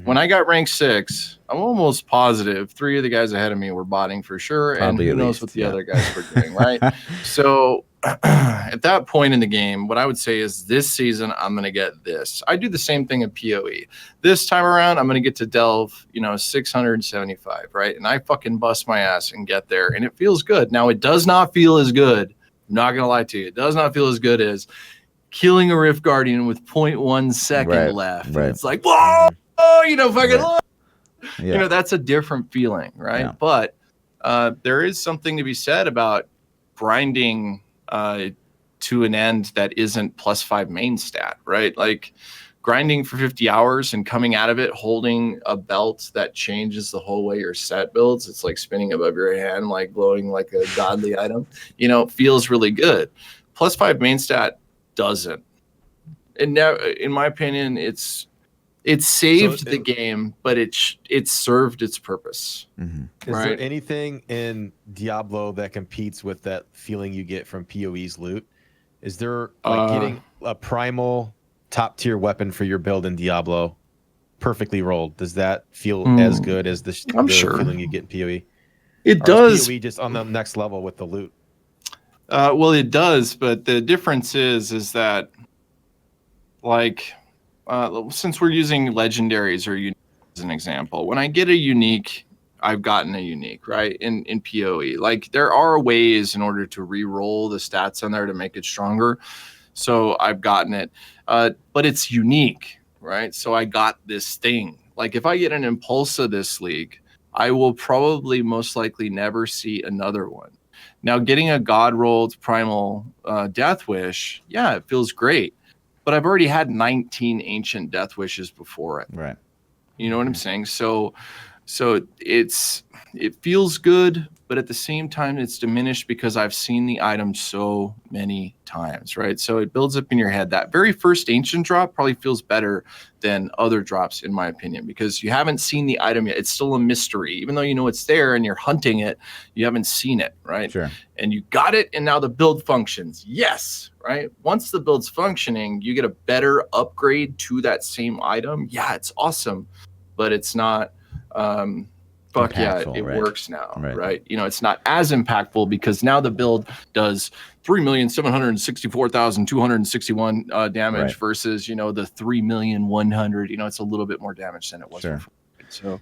When I got rank 6, I'm almost positive 3 of the guys ahead of me were botting for sure. Probably and who knows what the other guys were doing, right? So at that point in the game, what I would say is this season, I'm going to get this. I do the same thing in PoE. This time around, I'm going to get to delve, 675, right? And I fucking bust my ass and get there. And it feels good. Now, it does not feel as good. I'm not going to lie to you. It does not feel as good as killing a Rift Guardian with 0.1 second left. Right. It's like, whoa! Fucking look. Yeah. That's a different feeling, right? Yeah. But there is something to be said about grinding to an end that isn't +5 main stat, right? Like grinding for 50 hours and coming out of it holding a belt that changes the whole way your set builds. It's like spinning above your hand, like glowing like a godly item, feels really good. +5 main stat doesn't. And now, in my opinion, it saved the game, but it served its purpose. Mm-hmm. Is there anything in Diablo that competes with that feeling you get from PoE's loot? Is there like getting a primal top tier weapon for your build in Diablo perfectly rolled? Does that feel as good as the feeling you get in PoE? It or does. Is PoE just on the next level with the loot? Well, it does, but the difference is that like since we're using legendaries or unique as an example, when I get a unique, I've gotten a unique, right? In PoE. Like there are ways in order to re-roll the stats on there to make it stronger. So I've gotten it. But it's unique, right? So I got this thing. Like if I get an Impulsa this league, I will probably most likely never see another one. Now getting a God rolled primal Death Wish, yeah, it feels great. But I've already had 19 ancient Death Wishes before it. Right. You know what I'm saying? So it feels good, but at the same time it's diminished because I've seen the item so many times, right? So it builds up in your head. That very first ancient drop probably feels better than other drops in my opinion, because you haven't seen the item yet. It's still a mystery. Even though you know it's there and you're hunting it, you haven't seen it, right? Sure. And you got it, and now the build functions. Yes, right? Once the build's functioning, you get a better upgrade to that same item. Yeah, it's awesome, but it's not fuck yeah, it right. works now, right? You know, it's not as impactful because now the build does 3,764,261 damage versus, you know, the 3,100,000. You know, it's a little bit more damage than it was before. So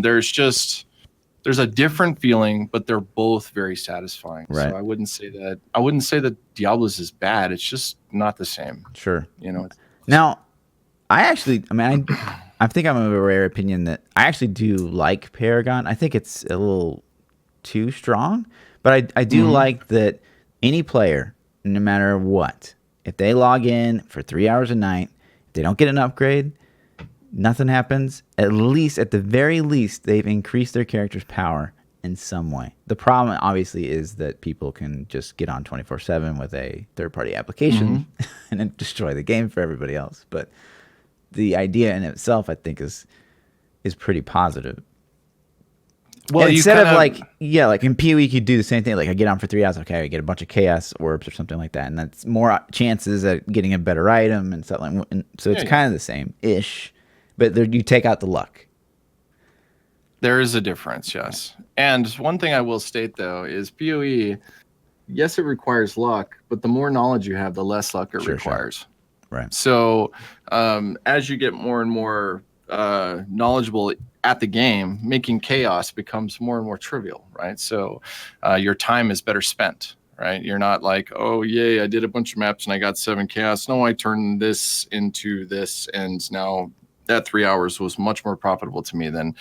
there's a different feeling, but they're both very satisfying. Right. So I wouldn't say that Diablo's is bad. It's just not the same. Sure. You know. Now, I think I'm of a rare opinion that I actually do like Paragon. I think it's a little too strong, but I do like that any player, no matter what, if they log in for 3 hours a night, if they don't get an upgrade, nothing happens. At the very least, they've increased their character's power in some way. The problem, obviously, is that people can just get on 24/7 with a third-party application and then destroy the game for everybody else. But the idea in itself, I think, is pretty positive. Well, and instead of like in PoE, you could do the same thing. Like I get on for 3 hours, okay, I get a bunch of chaos orbs or something like that, and that's more chances at getting a better item and stuff like. And so it's kind of the same ish, but you take out the luck. There is a difference, yes. And one thing I will state though is PoE. Yes, it requires luck, but the more knowledge you have, the less luck it requires. Sure. Right. So as you get more and more knowledgeable at the game, making chaos becomes more and more trivial, right? So your time is better spent, right? You're not like, oh, yay, I did a bunch of maps and I got 7 chaos. No, I turned this into this, and now that 3 hours was much more profitable to me than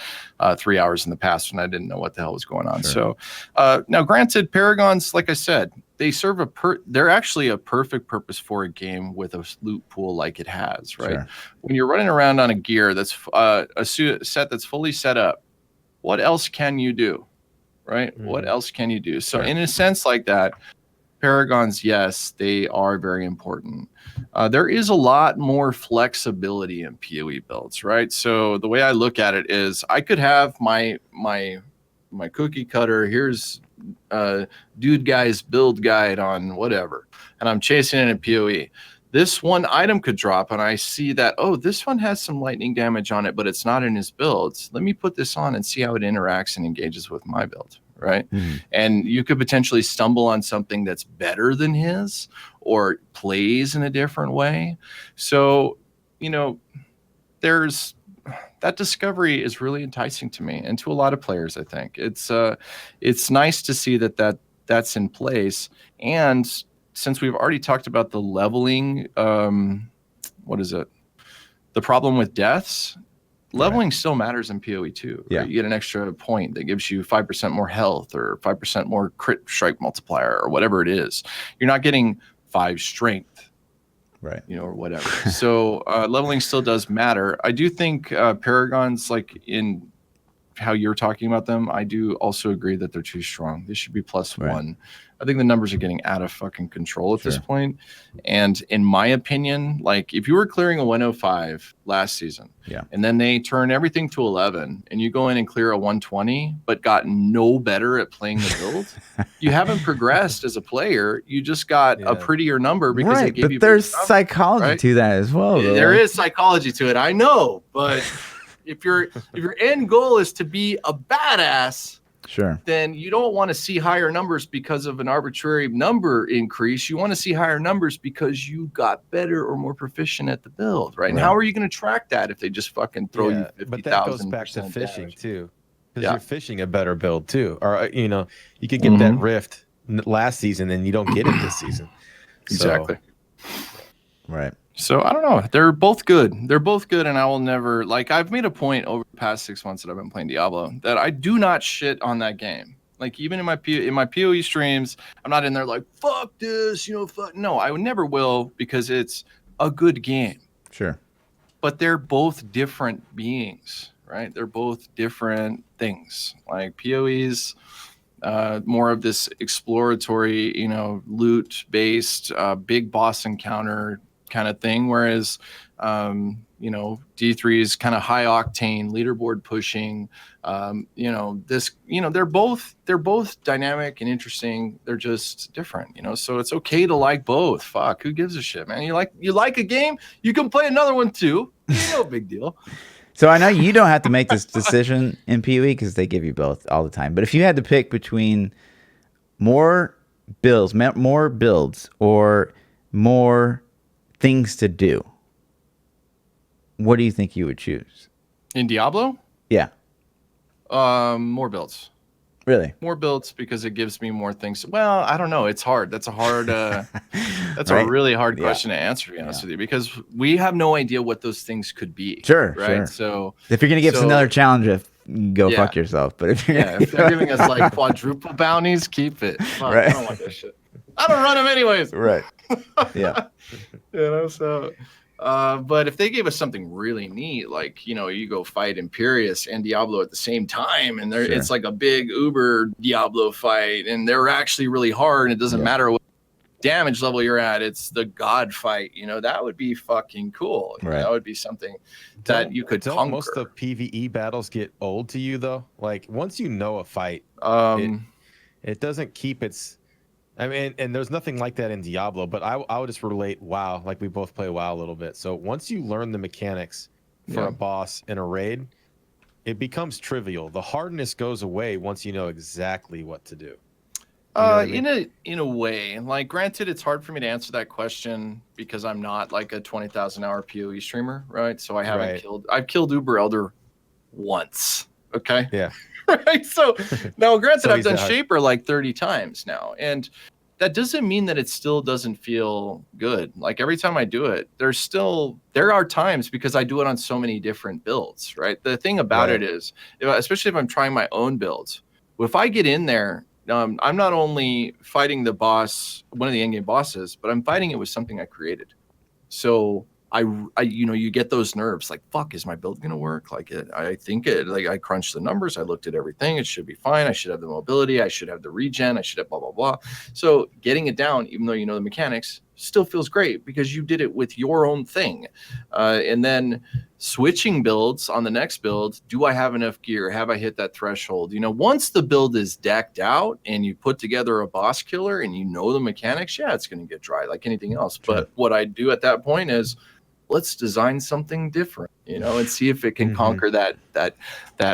3 hours in the past when I didn't know what the hell was going on. Sure. So now granted, Paragons, like I said, they serve they're actually a perfect purpose for a game with a loot pool like it has, right? Sure. When you're running around on a gear that's a set that's fully set up, what else can you do, right? What else can you do? So in a sense like that, Paragons, yes, they are very important. There is a lot more flexibility in PoE builds, right? So the way I look at it is I could have my cookie cutter, here's dude guy's build guide on whatever, and I'm chasing it in PoE. This one item could drop and I see that, oh, this one has some lightning damage on it, but it's not in his builds. Let me put this on and see how it interacts and engages with my build, right? And you could potentially stumble on something that's better than his or plays in a different way. So, you know, that discovery is really enticing to me and to a lot of players. I think it's nice to see that's in place. And since we've already talked about the leveling, what is it? The problem with deaths, leveling still matters in PoE too. Right? You get an extra point that gives you 5% more health or 5% more crit strike multiplier or whatever it is. You're not getting 5 strength. Right. You know, or whatever. So leveling still does matter. I do think Paragons, like in how you're talking about them, I do also agree that they're too strong. They should be +1. I think the numbers are getting out of fucking control at this point. And in my opinion, like if you were clearing a 105 last season, and then they turn everything to 11, and you go in and clear a 120, but got no better at playing the build, you haven't progressed as a player. You just got a prettier number because they gave you. But there's psychology to that as well. Though. There is psychology to it. I know, but if your end goal is to be a badass. Then you don't want to see higher numbers because of an arbitrary number increase. You want to see higher numbers because you got better or more proficient at the build, right? And how are you going to track that if they just fucking throw you 50,000? But that goes back to fishing too, because you're fishing a better build too. Or you know, you could get that rift last season and you don't get it this season. Exactly. Right. So I don't know. They're both good. They're both good, and I will never like. I've made a point over the past 6 months that I've been playing Diablo that I do not shit on that game. Like even in my PoE streams, I'm not in there like fuck this, you know. Fuck no, I never will because it's a good game. But they're both different beings, right? They're both different things. Like PoE's more of this exploratory, you know, loot based, big boss encounter kind of thing, whereas you know, D3 is kind of high octane leaderboard pushing. You know, this, you know, they're both dynamic and interesting. They're just different, you know. So it's okay to like both. Fuck, who gives a shit, man? You like a game, you can play another one too. No big deal. So I know you don't have to make this decision in PoE because they give you both all the time. But if you had to pick between more builds or more things to do, what do you think you would choose in Diablo? More builds. Really? More builds because it gives me more things. Well, I don't know. It's hard. That's a hard that's a really hard question to answer, to be honest with you, because we have no idea what those things could be. Right. So if you're gonna give us another challenge, go fuck yourself. But if if they're giving us like quadruple bounties, keep it. Fuck, I don't want that shit. I don't run them anyways. Yeah. You know, so but if they gave us something really neat, like, you know, you go fight Imperius and Diablo at the same time, and it's like a big Uber Diablo fight, and they're actually really hard, and it doesn't matter what damage level you're at, it's the god fight, you know, that would be fucking cool. That would be something that you could conquer. Most of PvE battles get old to you though? Like once you know a fight, it doesn't keep its. I mean, and there's nothing like that in Diablo, but I would just relate WoW, like we both play WoW a little bit. So once you learn the mechanics for a boss in a raid, it becomes trivial. The hardness goes away once you know exactly what to do. You know what I mean? In a way, like granted, it's hard for me to answer that question because I'm not like a 20,000 hour PoE streamer, right? So I haven't I've killed Uber Elder once. Okay. Yeah. Right. So now, granted, I've done Shaper like 30 times now, and that doesn't mean that it still doesn't feel good. Like every time I do it, there are times, because I do it on so many different builds, right? The thing about it is, especially if I'm trying my own builds, if I get in there, I'm not only fighting the boss, one of the endgame bosses, but I'm fighting it with something I created. So I you know, you get those nerves like, fuck, is my build gonna work? Like I think like I crunched the numbers, I looked at everything, it should be fine, I should have the mobility, I should have the regen, I should have blah blah blah. So getting it down, even though you know the mechanics, still feels great because you did it with your own thing. And then switching builds on the next build, do I have enough gear? Have I hit that threshold? You know, once the build is decked out and you put together a boss killer and you know the mechanics, it's going to get dry like anything else. But what I do at that point is, let's design something different, you know, and see if it can conquer that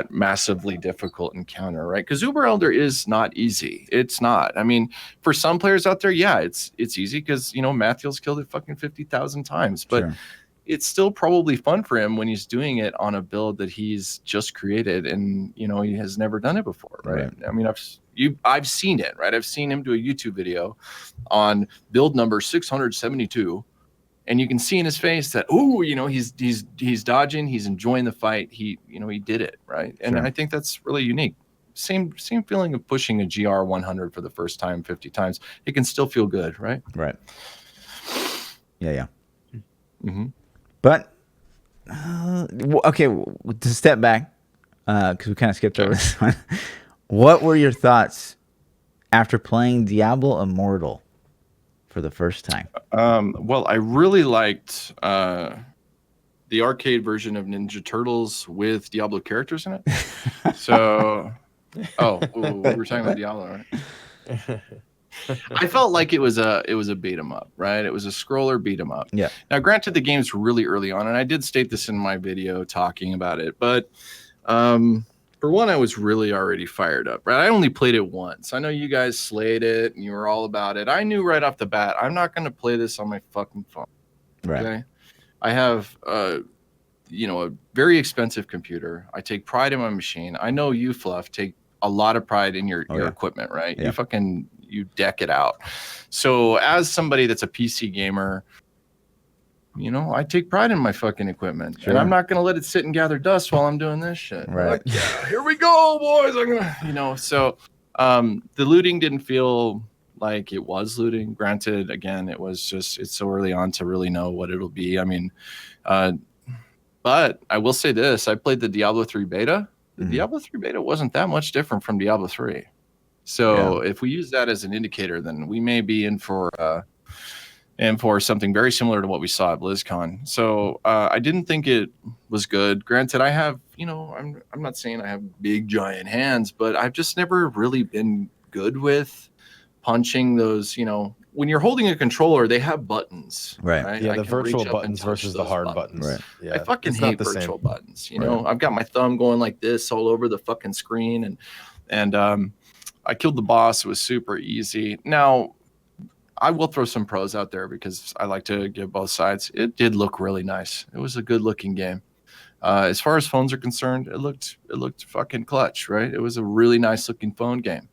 massively difficult encounter, right? Because Uber Elder is not easy. It's not. I mean, for some players out there, it's easy because, you know, Matthew's killed it fucking 50,000 times, but it's still probably fun for him when he's doing it on a build that he's just created and, you know, he has never done it before, right? I mean, I've seen it, right? I've seen him do a YouTube video on build number 672. And you can see in his face that, you know, he's dodging, he's enjoying the fight. He, you know, he did it, right? And I think that's really unique. Same feeling of pushing a GR 100 for the first time 50 times. It can still feel good, right? Right. Yeah. But okay, to step back, because we kind of skipped over this one. What were your thoughts after playing Diablo Immortal for the first time? Well, I really liked the arcade version of Ninja Turtles with Diablo characters in it. So, we were talking about Diablo, right? I felt like it was a beat 'em up, right? It was a scroller beat 'em up. Yeah. Now, granted, the game's really early on, and I did state this in my video talking about it, but for one, I was really already fired up, right? I only played it once. I know you guys slayed it and you were all about it. I knew right off the bat, I'm not going to play this on my fucking phone. Right. Okay. I have, a very expensive computer. I take pride in my machine. I know you, Fluff, take a lot of pride in your equipment, right? Yeah. You deck it out. So as somebody that's a PC gamer, I take pride in my fucking equipment, and I'm not going to let it sit and gather dust while I'm doing this shit. Right. Like, yeah, here we go, boys. I'm gonna, so the looting didn't feel like it was looting. Granted, again, it's so early on to really know what it'll be. I mean, but I will say this: I played the Diablo 3 beta. The Diablo 3 beta wasn't that much different from Diablo 3. So if we use that as an indicator, then we may be in for something very similar to what we saw at BlizzCon. So I didn't think it was good. Granted, I have, I'm not saying I have big giant hands, but I've just never really been good with punching those, when you're holding a controller, they have buttons. Right. Yeah, the virtual buttons versus the hard buttons. Right. Yeah, I fucking hate virtual buttons. I've got my thumb going like this all over the fucking screen, and I killed the boss. It was super easy. Now, I will throw some pros out there because I like to give both sides. It did look really nice. It was a good looking game. As far as phones are concerned, it looked fucking clutch, right? It was a really nice looking phone game.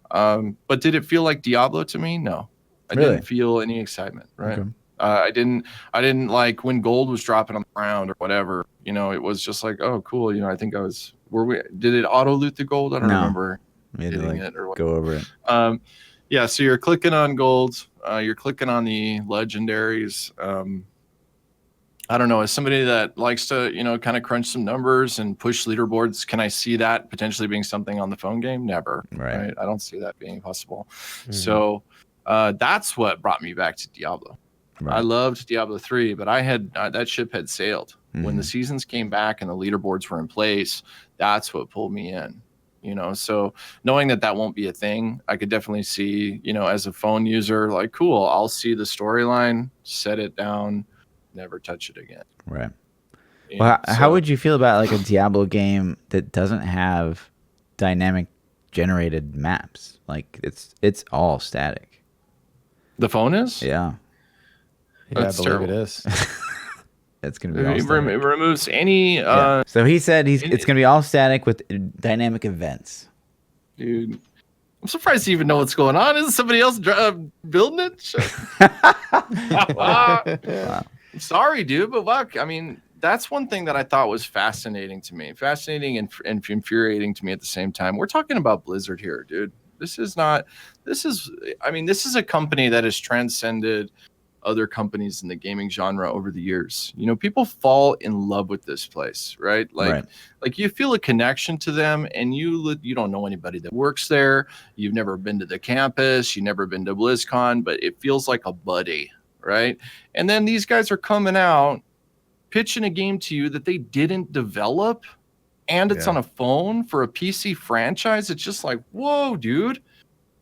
But did it feel like Diablo to me? No, I didn't feel any excitement, right? Okay. I didn't like when gold was dropping on the ground or whatever, it was just like, oh, cool. I think did it auto loot the gold? I don't remember hitting it or go over it. Yeah, so you're clicking on golds, you're clicking on the legendaries. I don't know, as somebody that likes to, kind of crunch some numbers and push leaderboards, can I see that potentially being something on the phone game? Never. Right? I don't see that being possible. Mm-hmm. So that's what brought me back to Diablo. Right. I loved Diablo 3, but I had that ship had sailed. Mm-hmm. When the seasons came back and the leaderboards were in place, that's what pulled me in. So knowing that won't be a thing, I could definitely see, as a phone user, like, cool, I'll see the storyline, set it down, never touch it again. Right. Well, how would you feel about like a Diablo game that doesn't have dynamic generated maps? Like it's all static. The phone is? Yeah. Yeah, I believe it is. It's going to be all static. It removes any... So he said it's going to be all static with dynamic events. Dude, I'm surprised you even know what's going on. Isn't somebody else building it? Sure. Wow. I'm sorry, dude, but look, I mean, that's one thing that I thought was fascinating to me. Fascinating and infuriating to me at the same time. We're talking about Blizzard here, dude. This is a company that has transcended other companies in the gaming genre over the years. People fall in love with this place, right? Like you feel a connection to them, and you don't know anybody that works there. You've never been to the campus, you've never been to BlizzCon, but it feels like a buddy, right? And then these guys are coming out pitching a game to you that they didn't develop, and it's on a phone for a PC franchise. It's just like, whoa, dude.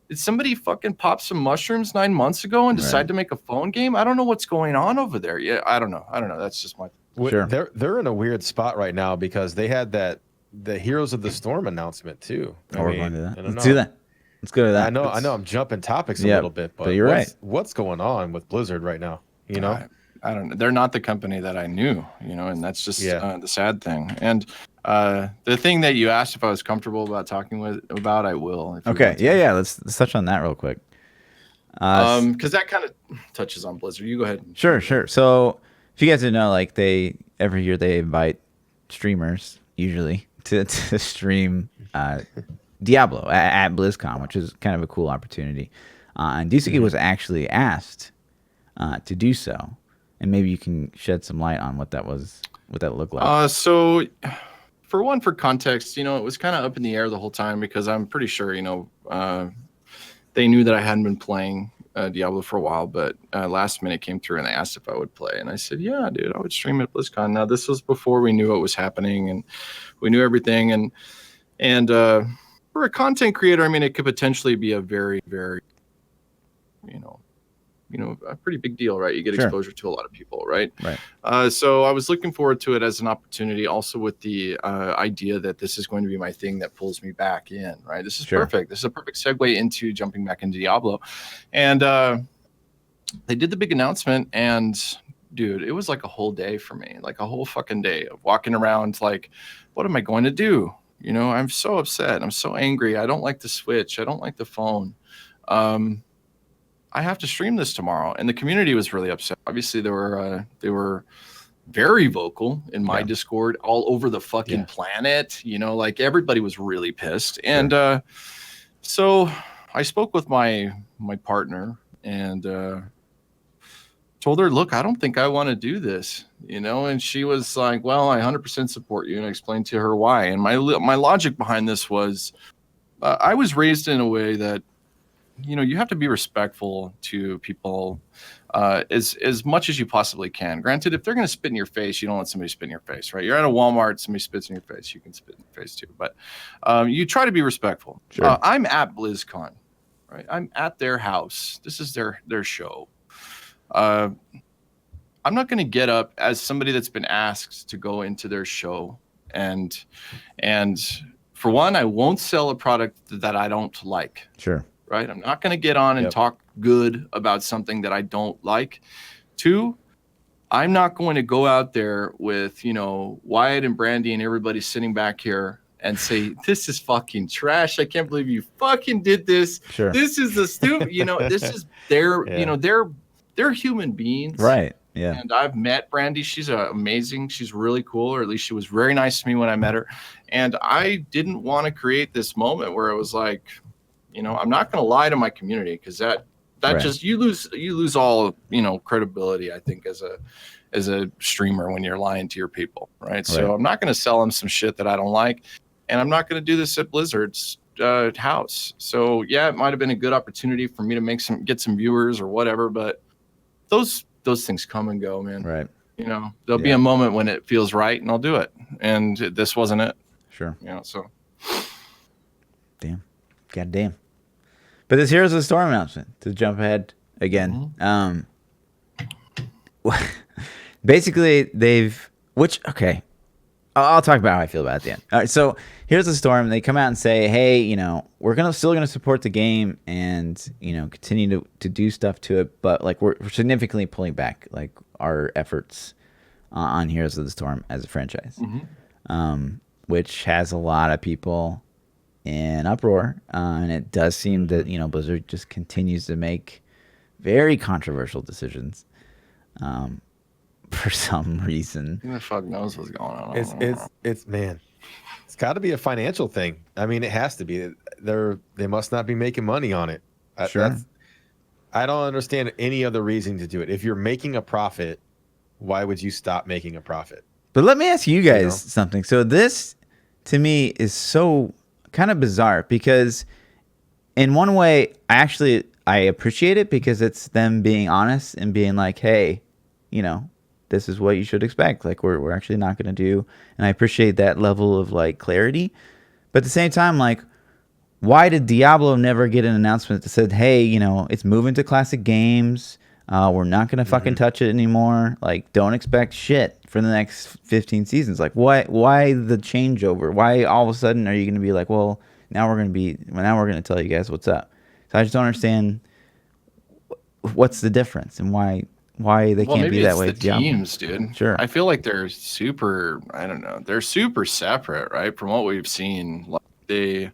Did somebody fucking pop some mushrooms 9 months ago and decide to make a phone game? I don't know what's going on over there. Yeah, I don't know. That's just my... Sure. They're in a weird spot right now because they had the Heroes of the Storm announcement too. We're going to that. Let's do that. Let's go to that. I know I'm jumping topics a little bit, but you're right. What's going on with Blizzard right now? I don't know. They're not the company that I knew, and that's just the sad thing. And the thing that you asked if I was comfortable about talking about, I will. Okay. Yeah. Let's touch on that real quick. Because that kind of touches on Blizzard. You go ahead. Sure. So if you guys didn't know, like every year they invite streamers usually to stream Diablo at BlizzCon, which is kind of a cool opportunity. And DeusKey was actually asked to do so, and maybe you can shed some light on what that looked like. So, for context, it was kind of up in the air the whole time because I'm pretty sure, they knew that I hadn't been playing Diablo for a while, but last minute came through and they asked if I would play, and I said, yeah, dude, I would stream at BlizzCon. Now this was before we knew what was happening and we knew everything, and for a content creator, I mean, it could potentially be a very, very, a pretty big deal, right? You get exposure to a lot of people, right? Right. So I was looking forward to it as an opportunity, also with the idea that this is going to be my thing that pulls me back in, right? This is perfect. This is a perfect segue into jumping back into Diablo. And they did the big announcement, and dude, it was like a whole day for me, like a whole fucking day of walking around like, what am I going to do? I'm so upset. I'm so angry. I don't like the Switch. I don't like the phone. I have to stream this tomorrow. And the community was really upset. Obviously, they were very vocal in my Discord all over the fucking planet. Like everybody was really pissed. And so I spoke with my partner and told her, look, I don't think I want to do this, and she was like, well, I 100% support you. And I explained to her why. And my logic behind this was I was raised in a way that, you have to be respectful to people as much as you possibly can. Granted, if they're going to spit in your face, you don't let somebody spit in your face, right? You're at a Walmart, somebody spits in your face, you can spit in your face too. But you try to be respectful. Sure. I'm at BlizzCon, right? I'm at their house. This is their show. I'm not going to get up as somebody that's been asked to go into their show and for one, I won't sell a product that I don't like. Sure. Right? I'm not going to get on and talk good about something that I don't like. 2, I'm not going to go out there with, Wyatt and Brandy and everybody sitting back here and say, this is fucking trash. I can't believe you fucking did this. Sure. This is the stupid, this is their, they're human beings. Right. Yeah. And I've met Brandy. She's amazing. She's really cool, or at least she was very nice to me when I met her. And I didn't want to create this moment where it was like, I'm not going to lie to my community, because that just you lose all credibility, I think, as a streamer when you're lying to your people, right? So I'm not going to sell them some shit that I don't like, and I'm not going to do this at Blizzard's house. So yeah, it might have been a good opportunity for me to get some viewers or whatever, but those things come and go, man. Right. There'll be a moment when it feels right, and I'll do it. And this wasn't it. Sure. So. Damn. God damn. But this Heroes of the Storm announcement, to jump ahead again. Basically, I'll talk about how I feel about it at the end. All right, so Heroes of the Storm, they come out and say, hey, we're still gonna support the game and continue to do stuff to it, but like we're significantly pulling back like our efforts on Heroes of the Storm as a franchise, which has a lot of people in uproar, and it does seem that Blizzard just continues to make very controversial decisions for some reason. Who the fuck knows what's going on? It's got to be a financial thing. I mean, it has to be. They must not be making money on it. Sure. I don't understand any other reason to do it. If you're making a profit, why would you stop making a profit? But let me ask you guys something. So this, to me, is so kind of bizarre, because in one way I appreciate it, because it's them being honest and being like, hey, this is what you should expect, like we're actually not going to do, and I appreciate that level of like clarity. But at the same time, like, why did Diablo never get an announcement that said, hey, it's moving to classic games, we're not going to fucking touch it anymore, like don't expect shit for the next 15 seasons? Like why the changeover? Why all of a sudden are you going to be like, well, now we're going to tell you guys what's up? So I just don't understand what's the difference and why they can't be that way. The teams, dude. Sure. I feel like they're super, I don't know, they're super separate, right? From what we've seen. Like they're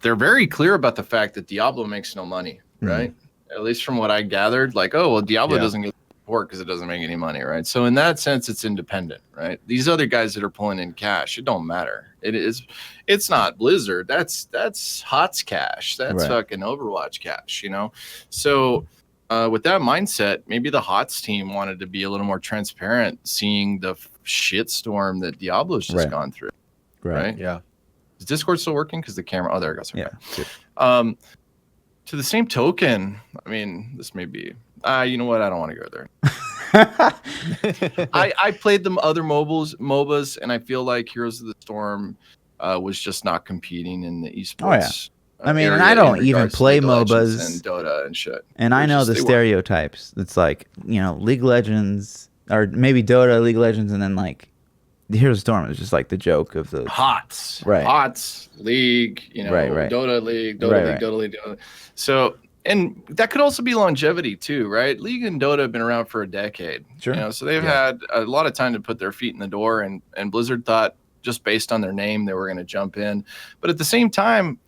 very clear about the fact that Diablo makes no money, right? At least from what I gathered, like, oh, well, Diablo doesn't get support because it doesn't make any money, right? So in that sense, it's independent, right? These other guys that are pulling in cash, it don't matter. It's not Blizzard. That's HOTS cash. That's fucking Overwatch cash, So with that mindset, maybe the HOTS team wanted to be a little more transparent, seeing the shitstorm that Diablo's just gone through. Right? Yeah. Is Discord still working? Because the camera, oh, there it goes. Okay. Yeah. To the same token, I mean, this may be. You know what? I don't want to go there. I played the other MOBAs, and I feel like Heroes of the Storm was just not competing in the esports. I mean, and I don't even play MOBAs and Dota and shit. And I know the stereotypes. It's like, League of Legends, or maybe Dota, League of Legends, and then like the Heroes of Storm is just like the joke of the HOTS, right? HOTS League, right. Dota League, Dota League. So, and that could also be longevity too, right? League and Dota have been around for a decade. Sure. So they've had a lot of time to put their feet in the door, and Blizzard thought just based on their name they were going to jump in. But at the same time,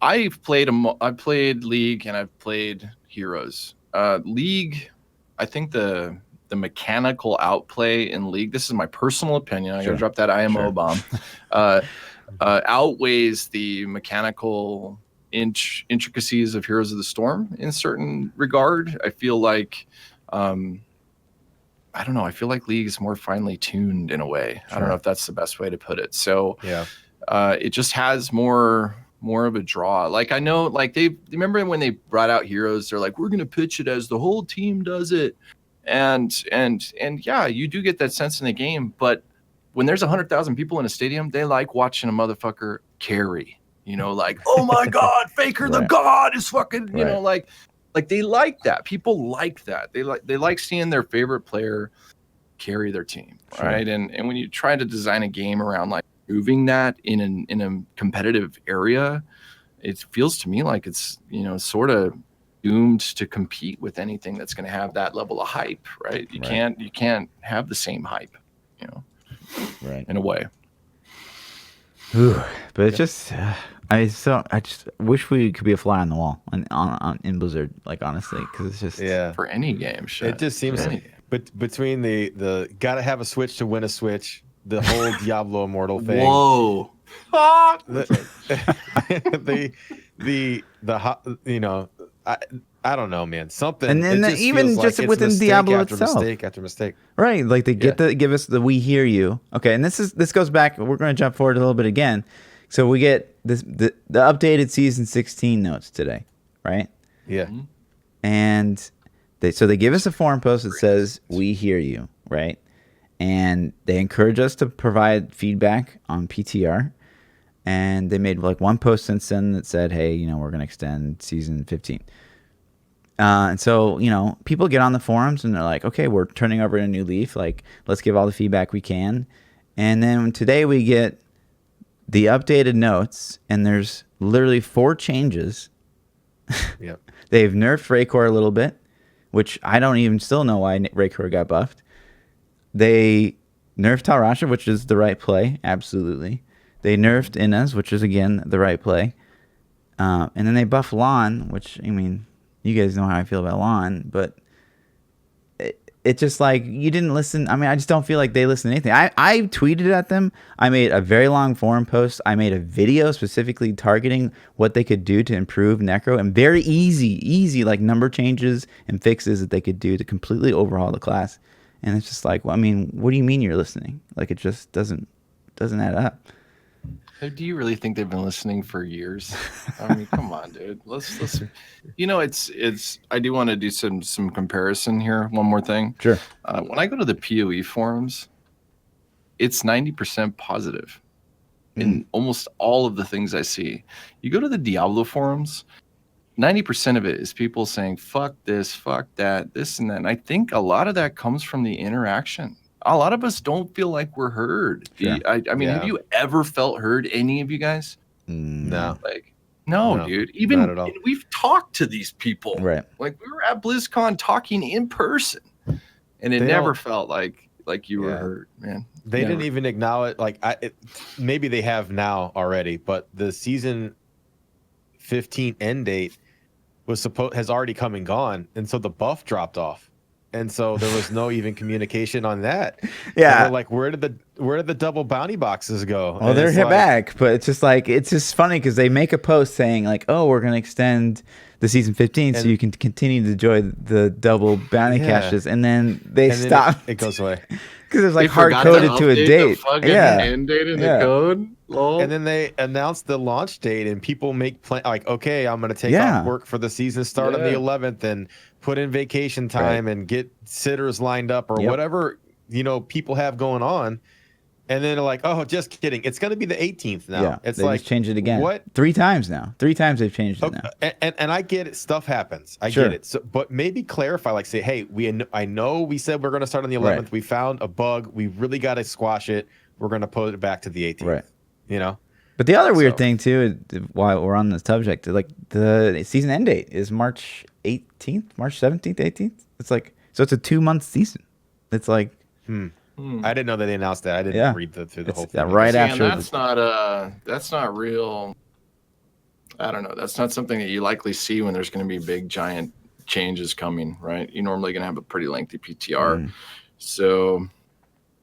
I played League and I've played Heroes. League, I think the mechanical outplay in League, this is my personal opinion, I'm going to drop that IMO bomb, outweighs the mechanical intricacies of Heroes of the Storm in certain regard. I feel like, I don't know, I feel like League is more finely tuned in a way. I don't know if that's the best way to put it. So it just has more of a draw. Like I know, like they remember when they brought out Heroes, they're like, we're gonna pitch it as the whole team does it, and yeah, you do get that sense in the game. But when there's 100,000 people in a stadium, they like watching a motherfucker carry. Like, oh my god, Faker the god is fucking. You know, like they like that. People like that. They like seeing their favorite player carry their team, right? And when you try to design a game around like moving that in a competitive area, it feels to me like it's sort of doomed to compete with anything that's going to have that level of hype, right? You can't have the same hype, in a way. Ooh, but it's just I just wish we could be a fly on the wall in Blizzard, like honestly, because it's just for any game. Shit. It just seems but between the gotta have a Switch to win a Switch. The whole Diablo Immortal thing. Whoa. I don't know, man. Something. And then even just like within Diablo itself, mistake after mistake. Right, like they give us the "we hear you." Okay, and this goes back. We're going to jump forward a little bit again. So we get the updated season 16 notes today, right? Yeah. And they give us a forum post that says "we hear you," right? And they encourage us to provide feedback on PTR. And they made like one post since then that said, hey, we're going to extend season 15. And so, people get on the forums and they're like, okay, we're turning over a new leaf. Like, let's give all the feedback we can. And then today we get the updated notes, and there's literally 4 changes. Yep. They've nerfed Raycor a little bit, which I don't even still know why Raycor got buffed. They nerfed Talrasha, which is the right play, absolutely. They nerfed Inez, which is, again, the right play. And then they buffed Lon, which, I mean, you guys know how I feel about Lon, but it's just like, you didn't listen. I mean, I just don't feel like they listened to anything. I tweeted at them. I made a very long forum post. I made a video specifically targeting what they could do to improve Necro, and very easy, like number changes and fixes that they could do to completely overhaul the class. And it's just like, well, I mean, what do you mean you're listening? Like, it just doesn't add up. Do you really think they've been listening for years? I mean, come on, dude. Let's. It's. I do want to do some comparison here. One more thing. Sure. When I go to the PoE forums, it's 90% positive in almost all of the things I see. You go to the Diablo forums, 90% of it is people saying, fuck this, fuck that, this and that. And I think a lot of that comes from the interaction. A lot of us don't feel like we're heard. Sure. I mean, have you ever felt heard, any of you guys? No. Like, no, dude. Even not at all. we've talked to these people. Right. Like, we were at BlizzCon talking in person, and it never felt like you were heard, man. They didn't even acknowledge, like, maybe they have now already, but the season 15 end date has already come and gone, and so the buff dropped off. And so there was no even communication on that. Yeah. Like, where did the double bounty boxes go? Well, they're here back, but it's just funny because they make a post saying like, oh, we're going to extend the season 15 so you can continue to enjoy the double bounty caches. And then they stop. It goes away. Because it's like hard coded to a date. End date in the code. Lol. And then they announced the launch date, and people make like, okay, I'm going to take off work for the season start on the 11th and put in vacation time and get sitters lined up or whatever, people have going on. And then they're like, oh, just kidding. It's going to be the 18th now. Yeah, it's they like, just changed it again. What? 3 times now. 3 times they've changed it now. And I get it. Stuff happens. I get it. So, but maybe clarify, like say, hey, I know we said we're going to start on the 11th. Right. We found a bug. We really got to squash it. We're going to put it back to the 18th. Right. But the other weird thing too, while we're on the subject, like the season end date is March 18th, March 17th, 18th. It's like, so it's a 2-month season. It's like, I didn't know that they announced that. I didn't read through the whole thing. Right after. That's not real. I don't know. That's not something that you likely see when there's going to be big, giant changes coming, right? You're normally going to have a pretty lengthy PTR. So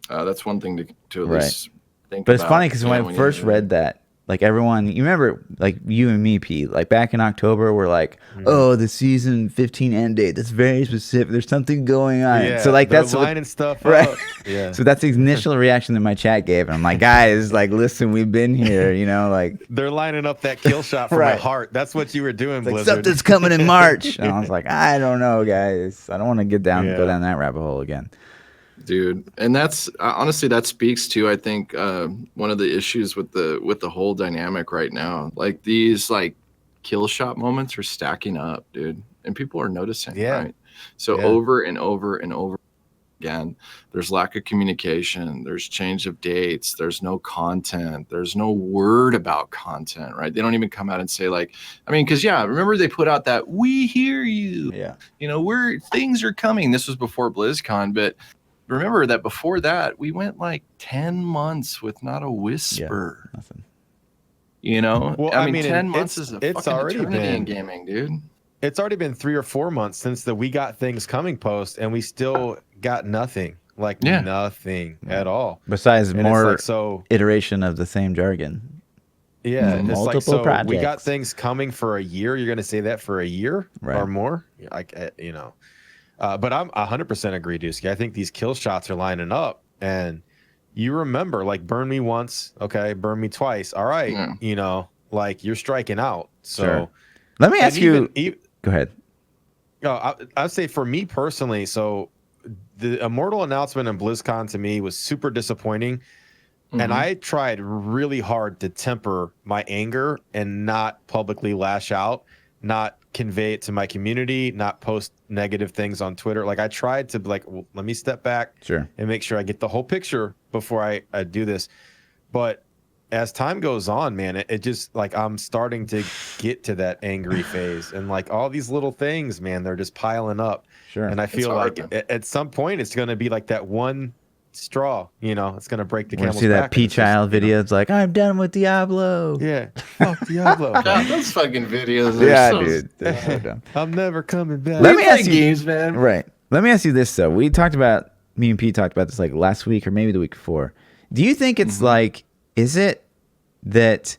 that's one thing to at least think about. But it's funny because when I first read that, like everyone, you remember, like you and me, Pete, like back in October, we're like, oh, the season 15 end date. That's very specific. There's something going on. Yeah, so like that's lining stuff right. Up. Yeah. So that's the initial reaction that my chat gave, and I'm like, guys, like, listen, we've been here, like they're lining up that kill shot for my heart. That's what you were doing, like, Blizzard. Something's coming in March, and I was like, I don't know, guys. I don't want to go down that rabbit hole again. Dude, and that's honestly, that speaks to, I think, one of the issues with the whole dynamic right now. Like these like kill shot moments are stacking up, dude, and people are noticing. Right? So over and over and over again, there's lack of communication, there's change of dates, there's no content, there's no word about content, right? They don't even come out and say, like, I mean, because remember they put out that "we hear you," things are coming. This was before BlizzCon, but remember that before that, we went like 10 months with not a whisper. Nothing. Well, I mean 10 months is a fucking eternity in gaming, dude. It's already been 3 or 4 months since the "we got things coming" post, and we still got nothing. Like nothing at all. Besides more iteration of the same jargon. Yeah, it's multiple like, so projects. We got things coming for a year. You're going to say that for a year or more? But I'm 100% agree, Dusky. I think these kill shots are lining up, and you remember, like, burn me once, okay, burn me twice. All right, like you're striking out. So let me ask you. Go ahead. I'd say for me personally, so the Immortal announcement in BlizzCon to me was super disappointing, and I tried really hard to temper my anger and not publicly lash out, not convey it to my community, not post negative things on Twitter. Like I tried to be like, well, let me step back and make sure I get the whole picture before I do this. But as time goes on, man, it just like I'm starting to get to that angry phase, and like all these little things, man, they're just piling up. And I feel like at some point it's going to be like that one straw, it's going to break the camel's back. See that ThaPChild video? It's like, I'm done with Diablo. Yeah, fuck Diablo. God, those fucking videos are dude, they're so dumb. I'm never coming back. Let me ask you, games, man. Right. Let me ask you this though. Me and Pete talked about this like last week or maybe the week before. Do you think it's like, is it that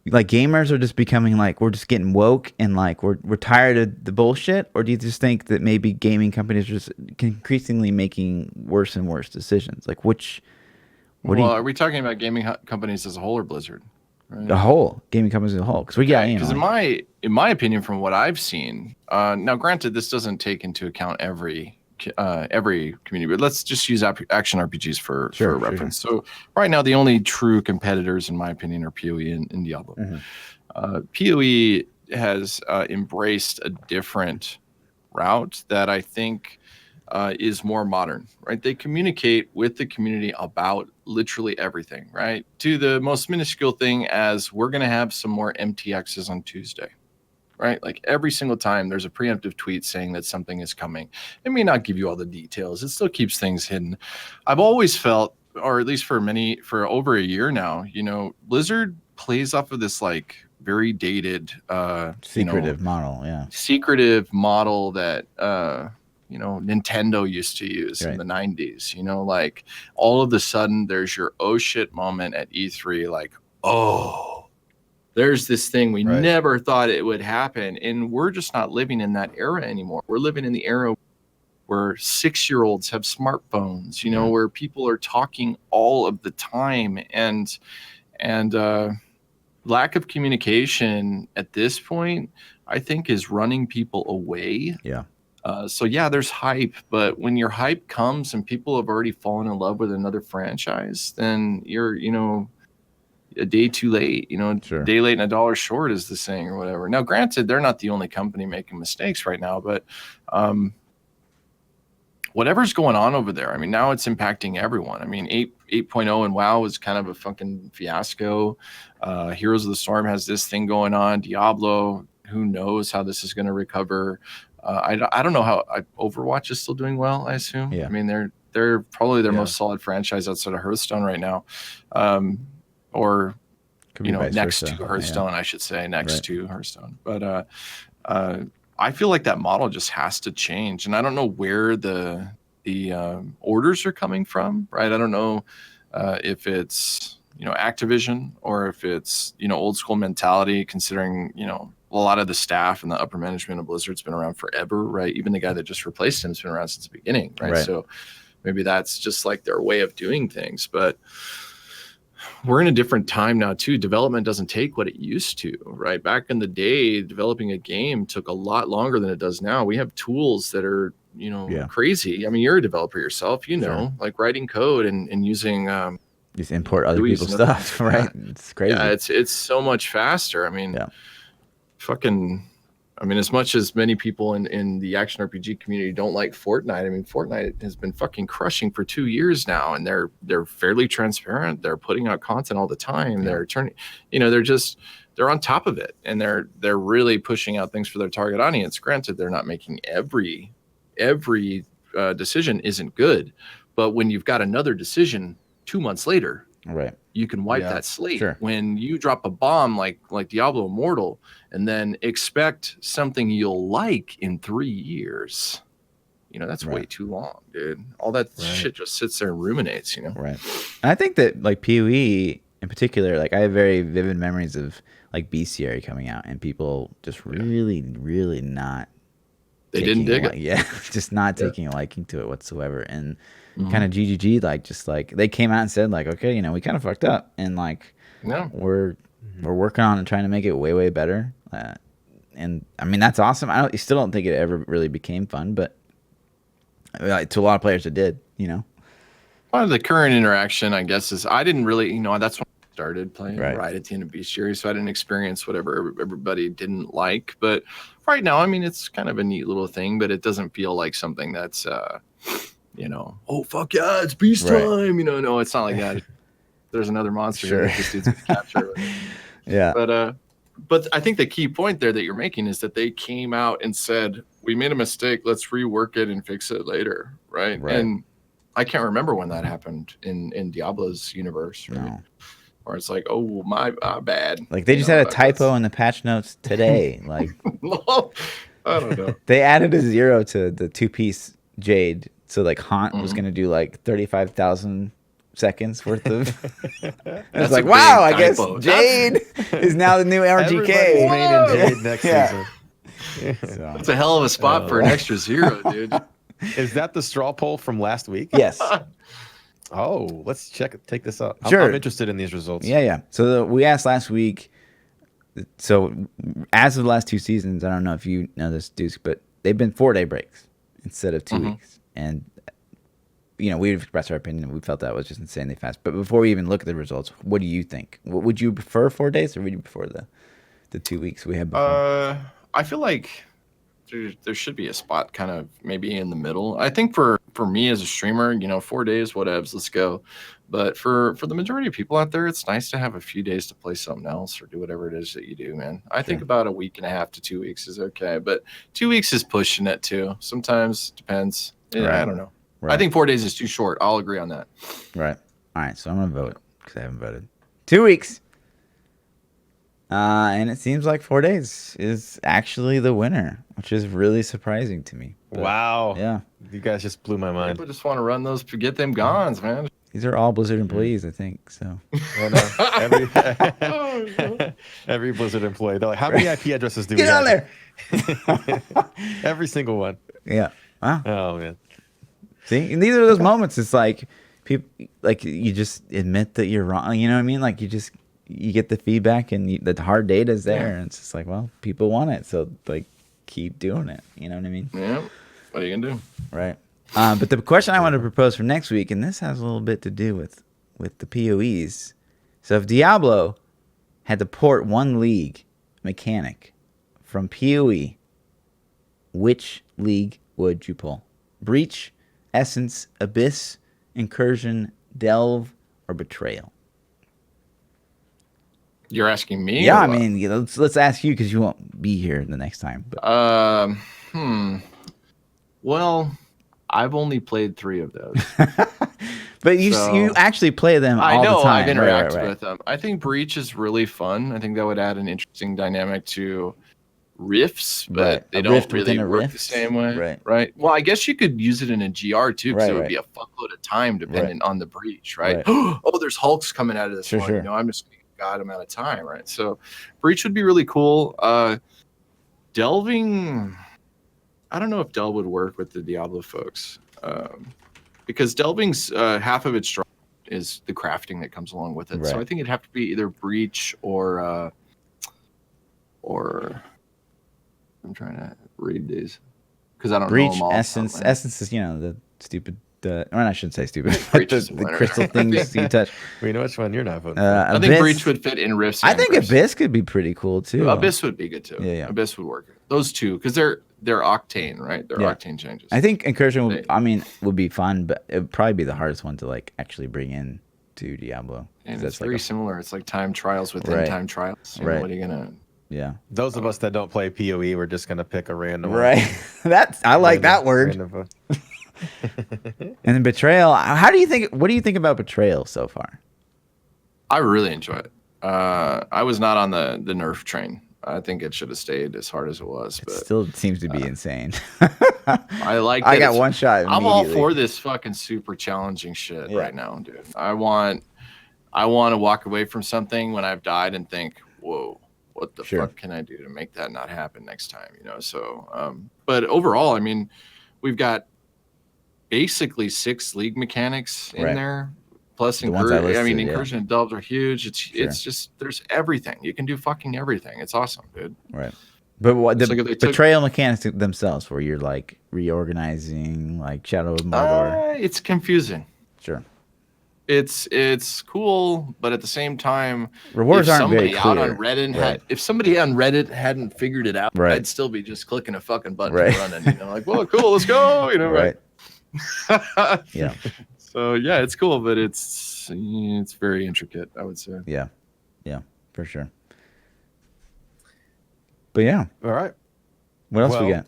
like gamers are just becoming like, we're just getting woke and like we're tired of the bullshit? Or do you just think that maybe gaming companies are just increasingly making worse and worse decisions? Like are we talking about gaming companies as a whole or Blizzard? Right? The whole gaming companies as a whole. Because in my opinion, from what I've seen, now granted, this doesn't take into account every community, but let's just use action RPGs for reference. So right now, the only true competitors, in my opinion, are PoE and Diablo. PoE has embraced a different route that I think is more modern, right? They communicate with the community about literally everything, right? To the most minuscule thing as we're going to have some more MTXs on Tuesday. Right? Like every single time there's a preemptive tweet saying that something is coming. It may not give you all the details. It still keeps things hidden. I've always felt, or at least for over a year now, Blizzard plays off of this like very dated secretive model. Yeah. Secretive model that Nintendo used to use in the 90s. Like all of a sudden there's your oh shit moment at E3, like, oh, there's this thing we never thought it would happen. And we're just not living in that era anymore. We're living in the era where 6-year-olds have smartphones, where people are talking all of the time. And And lack of communication at this point, I think, is running people away. Yeah. So yeah, there's hype, but when your hype comes and people have already fallen in love with another franchise, then you're, a day too late. Sure. A day late and a dollar short is the saying or whatever. Now, granted, they're not the only company making mistakes right now, but whatever's going on over there, I mean, now it's impacting everyone. I mean, 8.0 and WoW was kind of a fucking fiasco. Heroes of the Storm has this thing going on. Diablo, who knows how this is going to recover. I don't know how Overwatch is still doing well, I assume. Yeah. I mean, they're probably their most solid franchise outside of Hearthstone right now. Or, next to Hearthstone, I should say, to Hearthstone. But I feel like that model just has to change. And I don't know where the orders are coming from, right? I don't know if it's, Activision or if it's, old school mentality, considering, a lot of the staff and the upper management of Blizzard's been around forever, right? Even the guy that just replaced him has been around since the beginning, right? So maybe that's just like their way of doing things. But we're in a different time now too. Development doesn't take what it used to, right? Back in the day, developing a game took a lot longer than it does now. We have tools that are, crazy. I mean, you're a developer yourself, like writing code and using just import other people's stuff, right? It's crazy. Yeah, it's so much faster. I mean, as much as many people in the action RPG community don't like Fortnite, I mean, Fortnite has been fucking crushing for 2 years now, and they're fairly transparent. They're putting out content all the time. They're turning, they're on top of it, and they're really pushing out things for their target audience. Granted, they're not making every decision isn't good, but when you've got another decision 2 months later, right, you can wipe that slate. When you drop a bomb like Diablo Immortal and then expect something you'll like in 3 years, that's way too long, dude. All that shit just sits there and ruminates, Right. And I think that like PoE in particular, like I have very vivid memories of like Bestiary coming out and people just really, really not. They didn't dig it. Yeah, just not taking a liking to it whatsoever. And kind of GGG, like just like they came out and said like, okay, we kind of fucked up, and like we're working on and trying to make it way better. And I mean that's awesome. I still don't think it ever really became fun, but to a lot of players it did. Part of the current interaction, I guess, is I didn't really, that's when I started playing right at the end of Bestiary, so I didn't experience whatever everybody didn't like. But right now, I mean, it's kind of a neat little thing, but it doesn't feel like something that's oh fuck yeah, it's beast time. No, it's not like that. There's another monster that this dude's gonna capture. But I think the key point there that you're making is that they came out and said, we made a mistake, let's rework it and fix it later, right? And I can't remember when that happened in Diablo's universe, right? No. Or it's like, oh, my bad. Like they just had a typo in the patch notes today. Like I don't know. They added a 0 to the 2-piece Jade. So like Haunt was going to do like 35,000 seconds worth of. It's like, wow, I guess Jade is now the new RGK. Made in Jade next season. So. It's a hell of a spot for an extra 0, dude. Is that the straw poll from last week? Yes. Oh, let's take this up. Sure. I'm interested in these results. Yeah. So we asked last week. So as of the last 2 seasons, I don't know if you know this, Deuce, but they've been 4-day breaks instead of 2 weeks. And, we've expressed our opinion. We felt that was just insanely fast. But before we even look at the results, what do you think? Would you prefer 4 days or would you prefer the 2 weeks we had before? I feel like there should be a spot kind of maybe in the middle. I think for me as a streamer, 4 days, whatevs, let's go. But for the majority of people out there, it's nice to have a few days to play something else or do whatever it is that you do, man. I think about a week and a half to 2 weeks is okay. But 2 weeks is pushing it too. Sometimes depends. I don't know. I think 4 days is too short. I'll agree on that. Right. All right. So I'm going to vote because I haven't voted. 2 weeks. And it seems like 4 days is actually the winner, which is really surprising to me. But, wow. Yeah. You guys just blew my mind. People just want to run those, get them gons, man. These are all Blizzard employees, I think. So every Blizzard employee, they're like, how many IP addresses do we have? Get on there. Every single one. Yeah. Wow. Oh, man. See, and these are those moments. It's like people, like you just admit that you're wrong. You know what I mean? Like you just you get the feedback and the hard data is there, and it's just like, well, people want it, so like keep doing it. You know what I mean? Yeah. What are you gonna do? Right. But the question I want to propose for next week, and this has a little bit to do with the PoEs. So if Diablo had to port one league mechanic from PoE, which league would you pull? Breach, Essence, Abyss, Incursion, Delve, or Betrayal? You're asking me? Yeah, I mean, let's ask you because you won't be here the next time. But. Well, I've only played 3 of those. But you actually play them all the time. I've interacted with them. I think Breach is really fun. I think that would add an interesting dynamic to rifts, but they don't really work the same way. Right. Well, I guess you could use it in a GR too, because it would be a fuckload of time dependent on the breach, right? Oh, there's Hulks coming out of this one. You know, I'm just god amount of time, right? So Breach would be really cool. Delving, I don't know if Delve would work with the Diablo folks, because Delving's half of its strong is the crafting that comes along with it. So I think it'd have to be either Breach or I'm trying to read these because I don't know them all. Breach, Essence is, you know, the stupid. Well, I shouldn't say stupid. the crystal things you touch. We know which one you're not voting for. I think Breach would fit in Rifts. I think Abyss could be pretty cool too. Abyss would be good too. Yeah. Abyss would work. Those two, because they're Octane, right? They're Octane changes. I think Incursion would be fun, but it would probably be the hardest one to like actually bring in to Diablo. And it's very similar. It's like time trials within time trials. You know, what are you gonna? Yeah. Those of us that don't play PoE, we're just gonna pick a random. Right. I like that word. And then Betrayal. What do you think about Betrayal so far? I really enjoy it. I was not on the nerf train. I think it should have stayed as hard as it was. But it still seems to be insane. I got one shot. I'm all for this fucking super challenging shit right now, dude. I want to walk away from something when I've died and think, whoa, what the fuck can I do to make that not happen next time? You know. So, but overall, I mean, we've got basically 6 league mechanics in there. Plus Incursion. I mean, Incursion and Delves are huge. It's just there's everything. You can do fucking everything. It's awesome, dude. Right. But what the Betrayal mechanics themselves, where you're like reorganizing, like Shadow of Mordor. It's confusing. Sure. It's cool, but at the same time, rewards aren't very clear. Out on Reddit if somebody on Reddit hadn't figured it out, I'd still be just clicking a fucking button and running. You know, like, well, cool, let's go. You know, right? Yeah. So yeah, it's cool, but it's very intricate, I would say. Yeah, for sure. But yeah, all right. What else we got?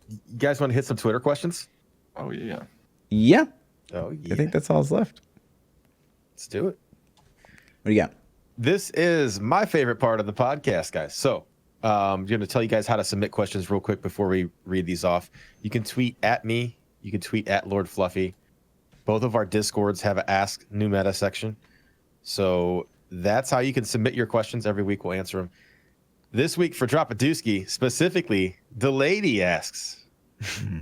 You guys want to hit some Twitter questions? Oh yeah. Yeah. Oh yeah. I think that's all that's left. Let's do it. What do you got? This is my favorite part of the podcast, guys. So I'm going to tell you guys how to submit questions real quick before we read these off. You can tweet at me. You can tweet at Lord Fluffy. Both of our Discords have an Ask New Meta section. So that's how you can submit your questions. Every week we'll answer them. This week for DropADeusKey, specifically, the lady asks,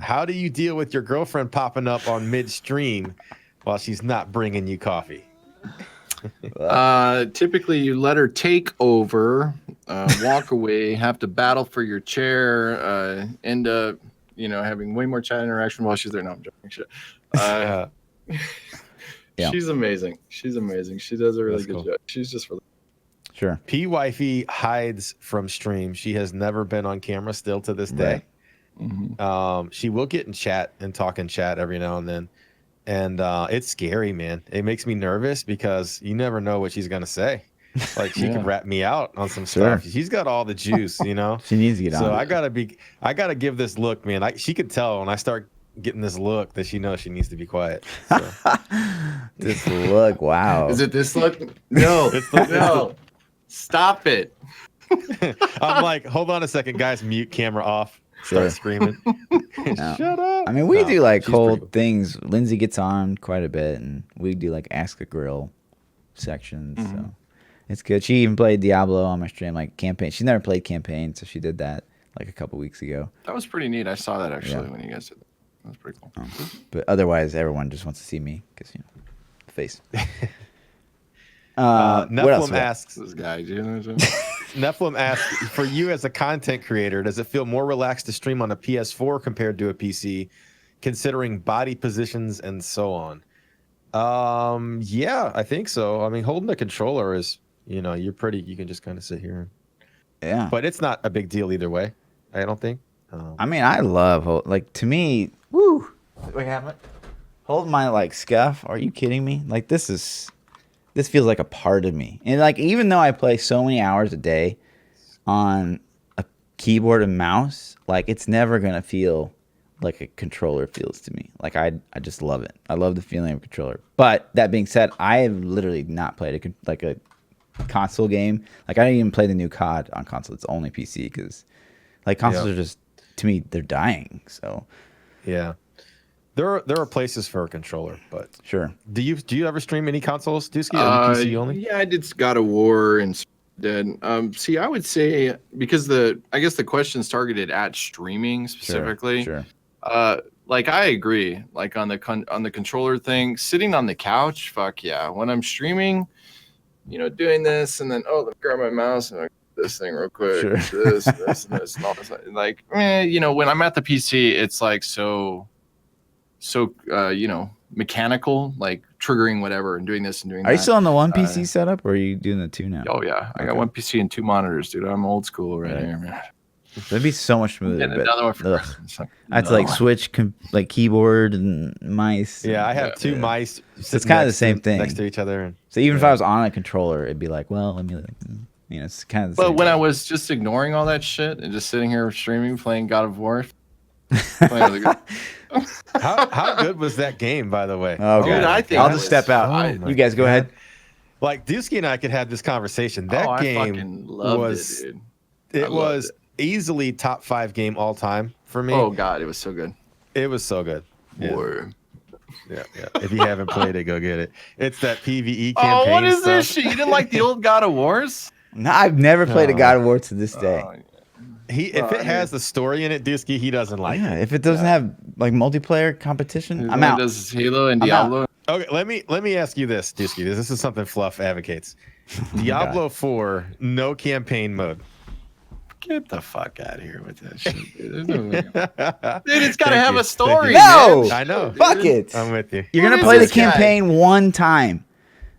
how do you deal with your girlfriend popping up on midstream while she's not bringing you coffee? Typically, you let her take over, walk away, have to battle for your chair, end up, having way more chat interaction while she's there. No, I'm joking. Shit. She's amazing. She's amazing. She does a really good job. She's just really sure. P Wifey hides from stream. She has never been on camera still to this day. Mm-hmm. She will get in chat and talk in chat every now and then. And it's scary, man. It makes me nervous because you never know what she's gonna say. Like she could rat me out on some stuff. She's got all the juice, She needs to get on. So I gotta give this look, man. She could tell when I start getting this look that she knows she needs to be quiet. So. This look, wow. Is it this look? No, no. Stop it. I'm like, hold on a second, guys. Mute camera off. Start screaming. No. Shut up. I mean, we do like whole things. Lindsay gets on quite a bit, and we do like Ask a Girl sections. So it's good. She even played Diablo on my stream, like campaign. She's never played campaign, so she did that like a couple weeks ago. That was pretty neat. I saw that actually when you guys did that. That was pretty cool. But otherwise, everyone just wants to see me because the face. What else? Nephilim asks, This guy, you know. Nephilim asks, for you as a content creator, does it feel more relaxed to stream on a PS4 compared to a PC, considering body positions and so on? Yeah, I think so. I mean, holding the controller is, you know, you can just kind of sit here. Yeah. But it's not a big deal either way, I don't think. I mean, I love, like, to me, woo. Wait, have it? Hold my, like, scuff. Are you kidding me? Like, this feels like a part of me. And, like, even though I play so many hours a day on a keyboard and mouse, like, it's never going to feel like a controller feels to me. Like, I just love it. I love the feeling of a controller. But that being said, I have literally not played a console game. Like, I didn't even play the new COD on console. It's only PC because, like, consoles are just, to me, they're dying. So, yeah. There are places for a controller, but sure. Do you ever stream any consoles, Dusky? Or PC only? Yeah, I did God of War and did. See, I would say because I guess the question's targeted at streaming specifically. Sure. Like I agree. Like on the controller thing, sitting on the couch, fuck yeah. When I'm streaming, you know, doing this and then let me grab my mouse and this thing real quick. Sure. This, and this, and all this. Like, you know, when I'm at the PC, it's like so you know, mechanical, like triggering whatever and doing this and doing that. Are you still on the one PC setup, or are you doing the two now? Oh yeah, I got one PC and 2 monitors, dude. I'm old school right here, man. That'd be so much smoother. And another one for Christmas. I had to like switch like keyboard and mice. Yeah, I have 2 mice. So it's kind of the same thing next to each other. So even if I was on a controller, it'd be like, well, let me, you know, it's kind of. But when I was just ignoring all that shit and just sitting here streaming, playing God of War. How good was that game, by the way? Oh, dude, I think I'll just step out. You guys go ahead. Like Dusky and I could have this conversation. That game was it was easily top 5 game all time for me. Oh god, it was so good. It was so good. Yeah. If you haven't played it, go get it. It's that PvE campaign. Oh, what is this stuff. shit? You didn't like the old God of Wars? No, I've never played a God of War to this day. If it has the story in it, Dusky, he doesn't like it. If it doesn't have like multiplayer competition, I'm out. Does Halo and Diablo? Okay, let me ask you this, Dusky. This is something Fluff advocates. Diablo 4, no campaign mode. Get the fuck out of here with that shit, dude. Dude, it's got to have a story. No, man. I know. Fuck it. I'm with you. You're gonna play the campaign one time.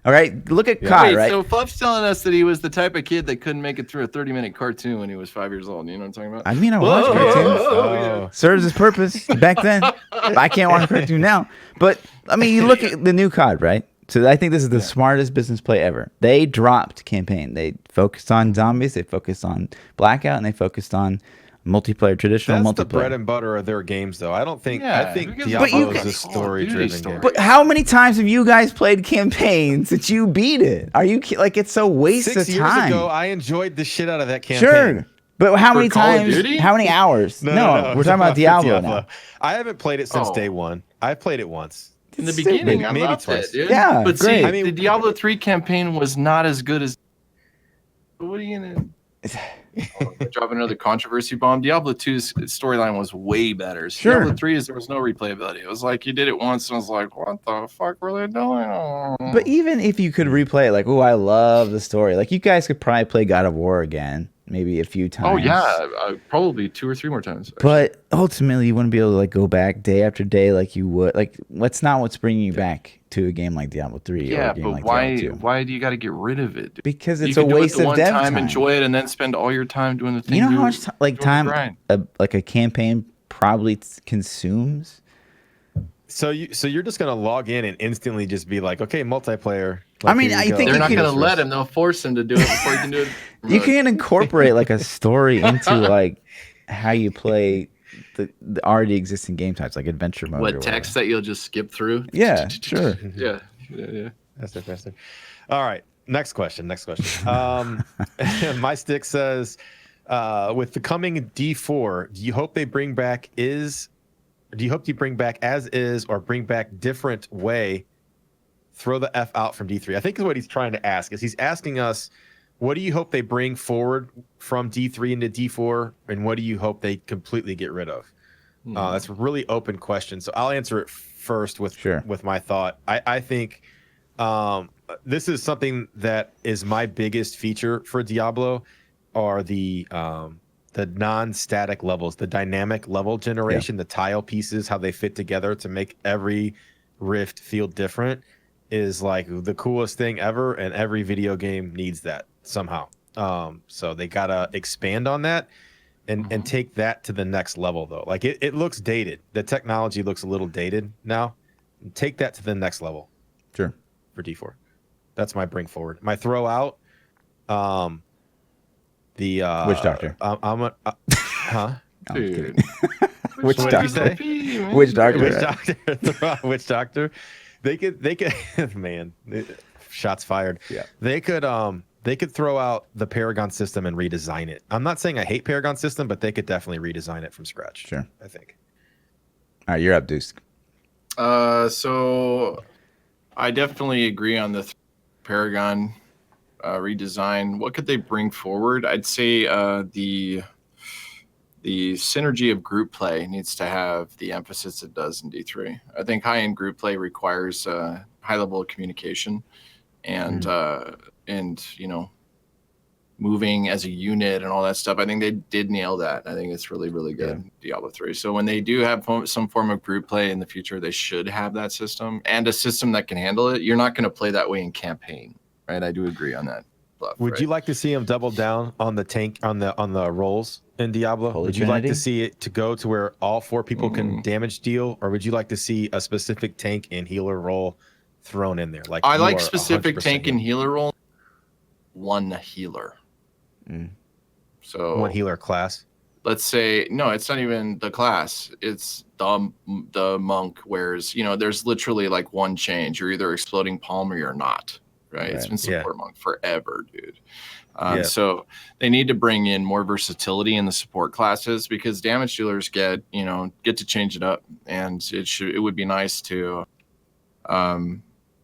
All right, look at COD, Wait, right? So Fluff's telling us that he was the type of kid that couldn't make it through a 30-minute cartoon when he was 5 years old. You know what I'm talking about? I mean, I watched cartoons. Serves its purpose back then. I can't watch a cartoon now. But I mean, you look at the new COD, right? So I think this is the smartest business play ever. They dropped campaign. They focused on zombies. They focused on Blackout, and they focused on multiplayer, traditional multiplayer. That's the bread and butter of their games, though. I don't think. I think Diablo Diablo is a story-driven game. But how many times have you guys played campaigns that you beat it? Are you like it's a waste of time? 6 years ago, I enjoyed the shit out of that campaign. Sure, but how many times? How many hours? No, we're talking about Diablo now. I haven't played it since day one. I've played it once. In the beginning, I loved it, dude. Yeah, but great. see, I mean, the Diablo 3 campaign was not as good as. What are you gonna? Drop another controversy bomb. Diablo 2's storyline was way better. Sure. Diablo 3 there was no replayability. It was like you did it once and I was like, what the fuck were they doing? But even if you could replay it, like, oh, I love the story. Like, you guys could probably play God of War again, maybe a few times. Oh yeah, probably 2 or 3 more times. Actually. But ultimately, you wouldn't be able to like go back day after day like you would. Like, that's not what's bringing you back to a game like Diablo 3. Yeah, or a game but like why? Diablo 2. Why do you got to get rid of it? Dude? Because it's a waste of dev time. Enjoy it, and then spend all your time doing the thing. You know how much time like a campaign probably consumes. So you're just gonna log in and instantly just be like, okay, multiplayer. I mean, I think they're not gonna let him. They'll force him to do it before you can do it. You can incorporate like a story into like how you play the already existing game types, like adventure mode. What text that you'll just skip through? Yeah, sure. Yeah. That's it. All right. Next question. My stick says, with the coming D4, do you hope they bring back as is or bring back different way? Throw the F out from D3. I think is what he's trying to ask. Is he's asking us, what do you hope they bring forward from D3 into D4, and what do you hope they completely get rid of? That's a really open question. So I'll answer it first with my thought. I think this is something that is my biggest feature for Diablo, are the non-static levels, the dynamic level generation, the tile pieces, how they fit together to make every rift feel different, is like the coolest thing ever, and every video game needs that somehow. So they gotta expand on that and take that to the next level, though. Like it looks dated. The technology looks a little dated now. Take that to the next level. Sure. For D4. That's my bring forward. My throw out, the Witch Doctor. Huh? Dude. Witch What did you say? Witch Doctor. Witch Doctor. Throw out Witch Doctor. They could man, shots fired. Yeah. They could throw out the Paragon system and redesign it. I'm not saying I hate Paragon system, but they could definitely redesign it from scratch. Sure. I think. All right, you're up, Deuce. So I definitely agree on the Paragon redesign. What could they bring forward? I'd say the synergy of group play needs to have the emphasis it does in D3. I think high-end group play requires high level of communication and moving as a unit and all that stuff. I think they did nail that. I think it's really, really good, Diablo 3. So when they do have some form of group play in the future, they should have that system and a system that can handle it. You're not going to play that way in campaign, right? I do agree on that. Would you like to see them double down on the tank, on the roles in Diablo? Holy would you Trinity? like to see it to go to where all 4 people can damage deal, or would you like to see a specific tank and healer role thrown in there? Like, I you like are specific 100% tank and healer role. One healer. So one healer class. Let's say no, it's not even the class. It's the monk wears. There's literally like one change. You're either exploding palm or you're not. Right? It's been support monk forever, dude. So they need to bring in more versatility in the support classes, because damage dealers get to change it up, and it would be nice to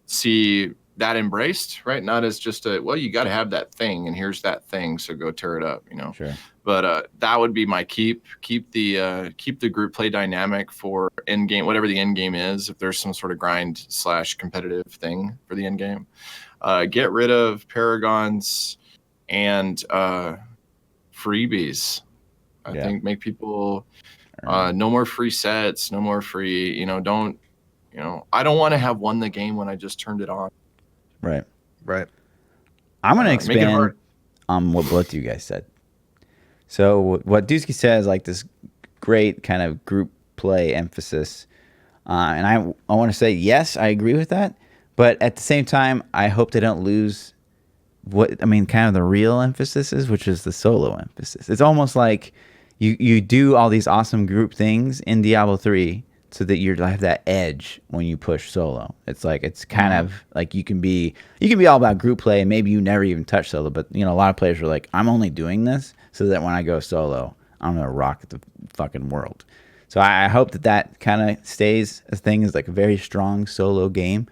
see that embraced, right? Not as just you got to have that thing, and here's that thing, so go tear it up, Sure. But that would be my keep the group play dynamic for end game, whatever the end game is. If there's some sort of grind / competitive thing for the end game, get rid of paragons and freebies. I think make people no more free sets, no more free. I don't want to have won the game when I just turned it on. Right. I'm going to expand on what both you guys said. So what Dusky says, like this great kind of group play emphasis. And I want to say, yes, I agree with that. But at the same time, I hope they don't lose kind of the real emphasis is, which is the solo emphasis. It's almost like you do all these awesome group things in Diablo 3 so that you have that edge when you push solo. It's like, it's kind of like you can be all about group play, and maybe you never even touch solo, but a lot of players are like, I'm only doing this so that when I go solo, I'm going to rock the fucking world. So I hope that kind of stays a thing, is like a very strong solo game.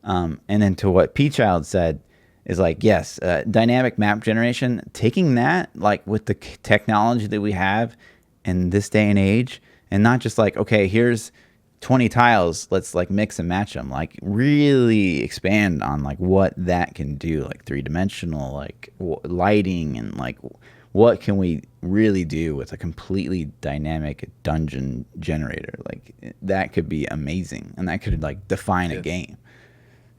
And then to what ThaPChild said is like, yes, dynamic map generation, taking that like with the technology that we have in this day and age, and not just like, okay, here's 20 tiles, let's like mix and match them, like really expand on like what that can do, like 3-dimensional, like lighting, and like what can we really do with a completely dynamic dungeon generator. Like that could be amazing, and that could like define a game.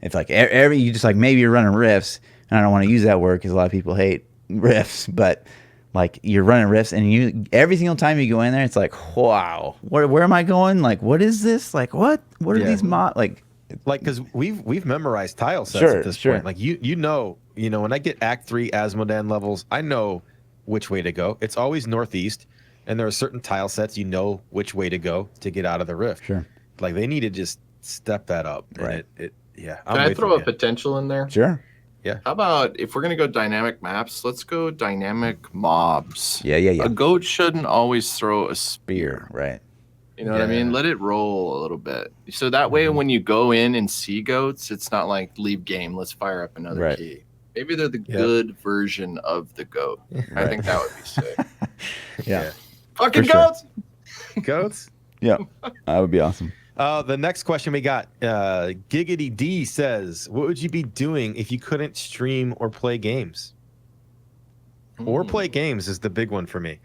If like you just like, maybe you're running rifts, and I don't want to use that word because a lot of people hate rifts, but like you're running rifts, and every single time you go in there, it's like, wow, where am I going? Like, what is this? Like, what are these like because we've memorized tile sets at this point. Like when I get Act 3 Asmodan levels, I know which way to go. It's always northeast, and there are certain tile sets which way to go to get out of the rift. Sure. Like they need to just step that up. Right. Can I throw a potential in there? Sure. Yeah. How about if we're going to go dynamic maps, let's go dynamic mobs. Yeah. A goat shouldn't always throw a spear. Right. You know what I mean? Let it roll a little bit. So that way, when you go in and see goats, it's not like leave game, let's fire up another key. Maybe they're the good version of the goat. I think that would be sick. Yeah. Fucking goats! Goats? Yeah. That would be awesome. The next question we got, Giggity D says, what would you be doing if you couldn't stream or play games? Or play games is the big one for me.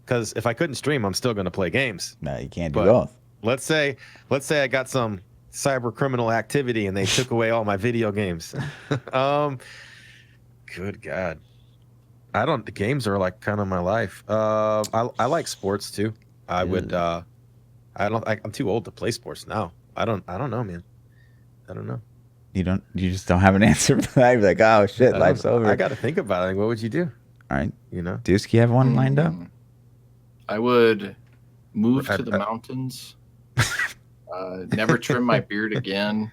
Because if I couldn't stream, I'm still going to play games. No, you can't do both. Let's say I got some cyber criminal activity and they took away all my video games. Good God. The games are like kind of my life. I like sports too. I'm too old to play sports now. I don't know, man. I don't know. You just don't have an answer for that. You're like, oh shit, life's over. I got to think about it. Like, what would you do? All right. You know, Dusky have one lined up? I would move to the mountains. Never trim my beard again.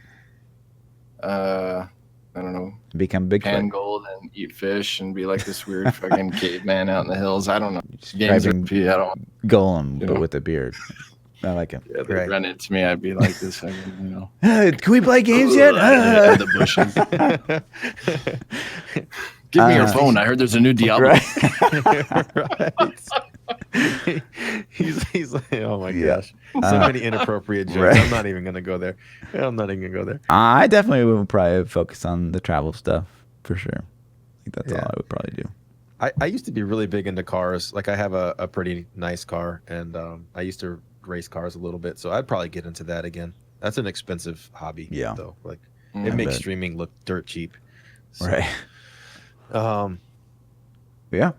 I don't know. Become big pan gold and eat fish and be like this weird fucking caveman out in the hills. I don't know. Games Golem, but with a beard. I like him. Yeah, they run into me. I'd be like this. Can we play games yet? The bushes. Give me your phone. I heard there's a new Diablo. Right. he's like, oh my gosh. So many inappropriate jokes. Right. I'm not even going to go there. I definitely would probably focus on the travel stuff for sure. I think that's all I would probably do. I used to be really big into cars. Like I have a pretty nice car, and I used to race cars a little bit. So I'd probably get into that again. That's an expensive hobby, though. Like it makes streaming look dirt cheap. So, right.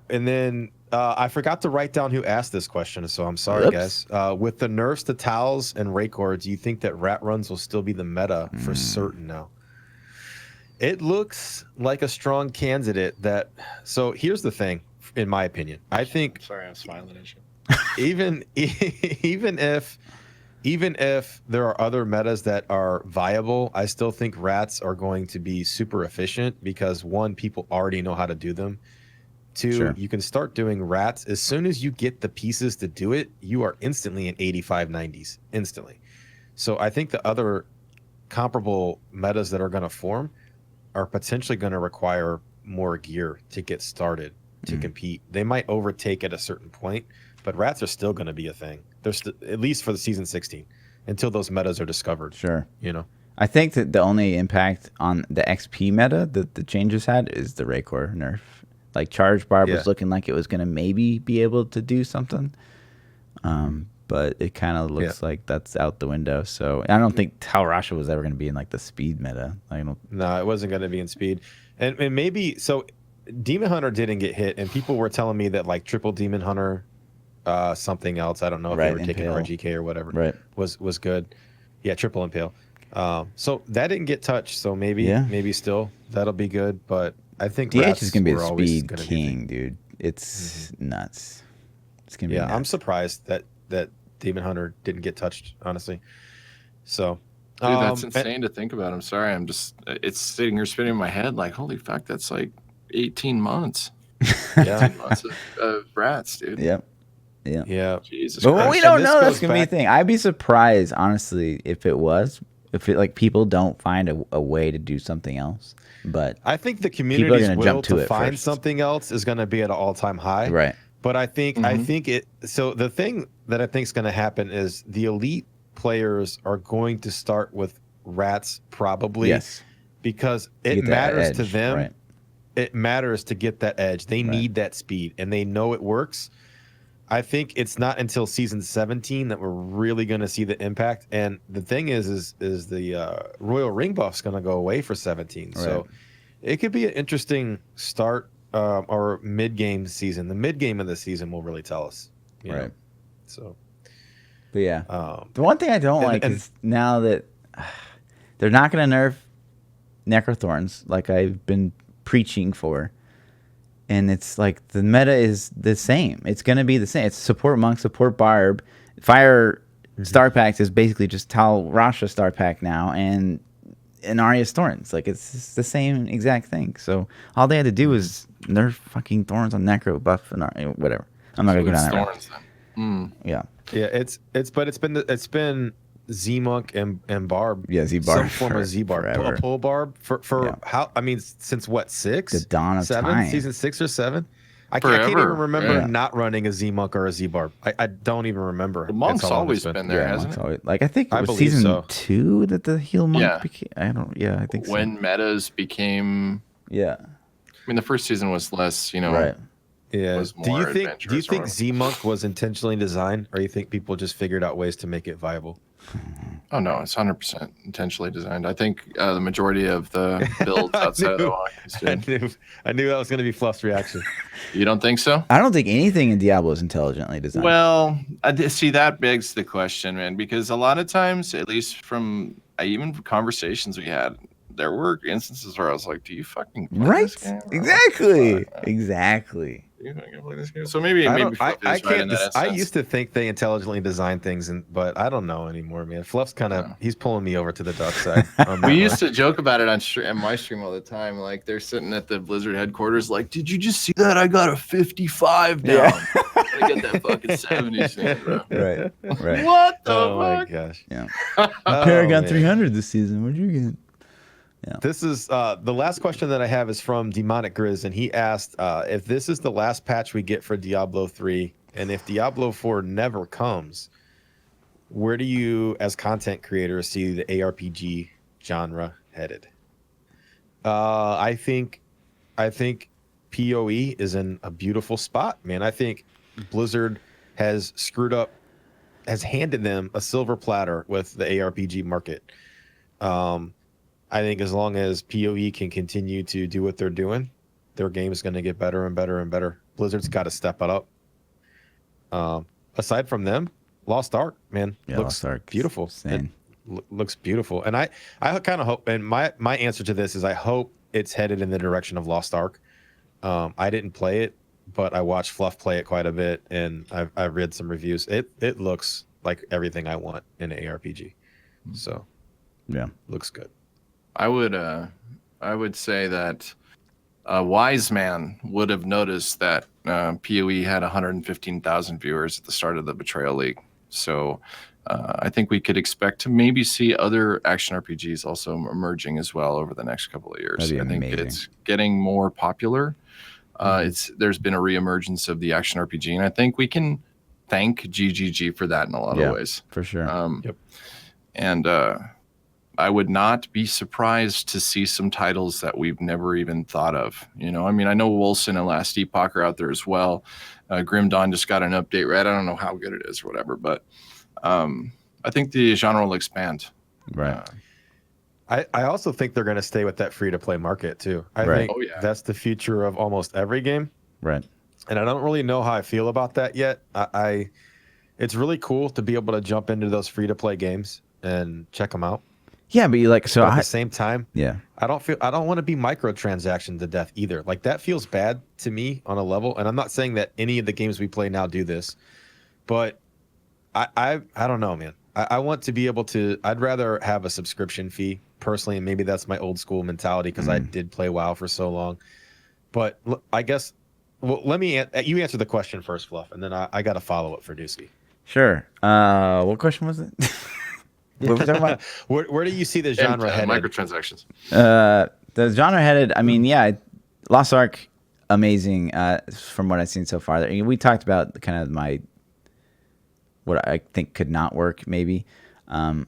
And then I forgot to write down who asked this question, so I'm sorry, guys. With the nerfs to Tals and Raykor, do you think that rat runs will still be the meta for certain now? It looks like a strong candidate that... So here's the thing, in my opinion. I think... Sorry, I'm smiling at you. Even if there are other metas that are viable, I still think rats are going to be super efficient because, one, people already know how to do them. Two, you can start doing rats. As soon as you get the pieces to do it, you are instantly in 85, 90s. Instantly. So I think the other comparable metas that are going to form are potentially going to require more gear to get started to compete. They might overtake at a certain point, but rats are still going to be a thing. They're at least for the season 16 until those metas are discovered. Sure. You know, I think that the only impact on the XP meta that the changes had is the Raykor nerf. Like Charge Barb was looking like it was going to maybe be able to do something. But it kind of looks like that's out the window. So I don't think Tal Rasha was ever going to be in like the speed meta. No, it wasn't going to be in speed. And maybe, so Demon Hunter didn't get hit, and people were telling me that like triple Demon Hunter, something else, I don't know if they were taking RGK or whatever, was good. Yeah, triple Impale. So that didn't get touched, so maybe still that'll be good, but I think DH is going to be a speed king, dude. It's nuts. It's going to be nuts. I'm surprised that Demon Hunter didn't get touched, honestly. So, dude, that's insane to think about. I'm sorry. It's sitting here spinning in my head like, holy fuck, that's like 18 months. 18 months of rats, dude. Yep. Yeah. Jesus But Christ. we don't know. That's going to be a thing. I'd be surprised, honestly, if it like people don't find a way to do something else. But I think the community's will to find something else is going to be at an all-time high. Right. But I think so the thing that I think is going to happen is the elite players are going to start with rats probably. Yes. Because it matters to them. Right. It matters to get that edge. They need that speed, and they know it works. I think it's not until season 17 that we're really going to see the impact. And the thing is the Royal Ring buff's going to go away for 17. Right. So it could be an interesting start or mid-game season. The mid-game of the season will really tell us. You know? So, but yeah, the one thing I don't like is now that they're not going to nerf Necrothorns like I've been preaching for. And it's like the meta is the same. It's going to be the same. It's support monk, support barb. Fire star packs is basically just Tal Rasha star pack now, and Aria's Thorns. Like it's the same exact thing. So all they had to do was nerf fucking Thorns on Necro, buff, and whatever. I'm not gonna go down that route. Yeah. It's been Z Monk and Barb. Yeah, Z Barb. Some form of Z Barb. A pull Barb for how? I mean, since what, 6? The dawn of 7? time. Season 6 or 7. I can't even remember not running a Z-Monk or a Z-Barb. I don't even remember. The Monk's always been there, hasn't it? Always, like I think it was season 2 that the Heal Monk became. I think so. When metas became. Yeah. I mean, the first season was less, Right. Yeah. Do you think Z-Monk was intentionally designed, or you think people just figured out ways to make it viable? Oh no, it's 100% intentionally designed. I think the majority of the builds outside of I knew that was going to be Fluff's reaction. You don't think so? I don't think anything in Diablo is intelligently designed. Well, see, that begs the question, man, because a lot of times, at least from even conversations we had, there were instances where I was like, "Do you fucking play this game?" Exactly. You fucking play this game? So maybe Fluff is right in that instance. I used to think they intelligently designed things, but I don't know anymore, man. Fluff's kind of he's pulling me over to the dark side. We used to joke about it on my stream all the time. Like they're sitting at the Blizzard headquarters, like, "Did you just see that? I got a 55 down. I get that fucking 70 soon, bro." Right. What the fuck? Oh my gosh. Yeah. Paragon 300 this season. What'd you get? Yeah. This is the last question that I have is from Demonic Grizz, and he asked if this is the last patch we get for Diablo 3, and if Diablo 4 never comes, where do you, as content creators, see the ARPG genre headed? I think PoE is in a beautiful spot, man. I think Blizzard has handed them a silver platter with the ARPG market. I think as long as PoE can continue to do what they're doing, their game is going to get better and better and better. Blizzard's got to step it up. Aside from them, Lost Ark, man, looks beautiful. Looks beautiful. And I kind of hope, and my answer to this is I hope it's headed in the direction of Lost Ark. I didn't play it, but I watched Fluff play it quite a bit, and I've read some reviews. It looks like everything I want in an ARPG. So, yeah, looks good. I would say that a wise man would have noticed that PoE had 115,000 viewers at the start of the Betrayal League. So I think we could expect to maybe see other action RPGs also emerging as well over the next couple of years. I think it's getting more popular. There's been a reemergence of the action RPG, and I think we can thank GGG for that in a lot of ways. For sure. And I would not be surprised to see some titles that we've never even thought of. I mean, I know Wolcen and Last Epoch are out there as well. Grim Dawn just got an update, right? I don't know how good it is or whatever, but I think the genre will expand. Right. I also think they're going to stay with that free-to-play market, too. I think that's the future of almost every game. Right. And I don't really know how I feel about that yet. It's really cool to be able to jump into those free-to-play games and check them out. Yeah, but at the same time, I don't want to be microtransactioned to death either. Like that feels bad to me on a level, and I'm not saying that any of the games we play now do this, but I don't know, man. I want to be able to. I'd rather have a subscription fee personally, and maybe that's my old school mentality because I did play WoW for so long. But I guess, well, you answer the question first, Fluff, and then I got a follow up for Dusky. Sure. What question was it? What were we talking about? Where do you see the genre headed? Microtransactions. The genre headed. I mean, Lost Ark, amazing. From what I've seen so far, we talked about kind of what I think could not work maybe a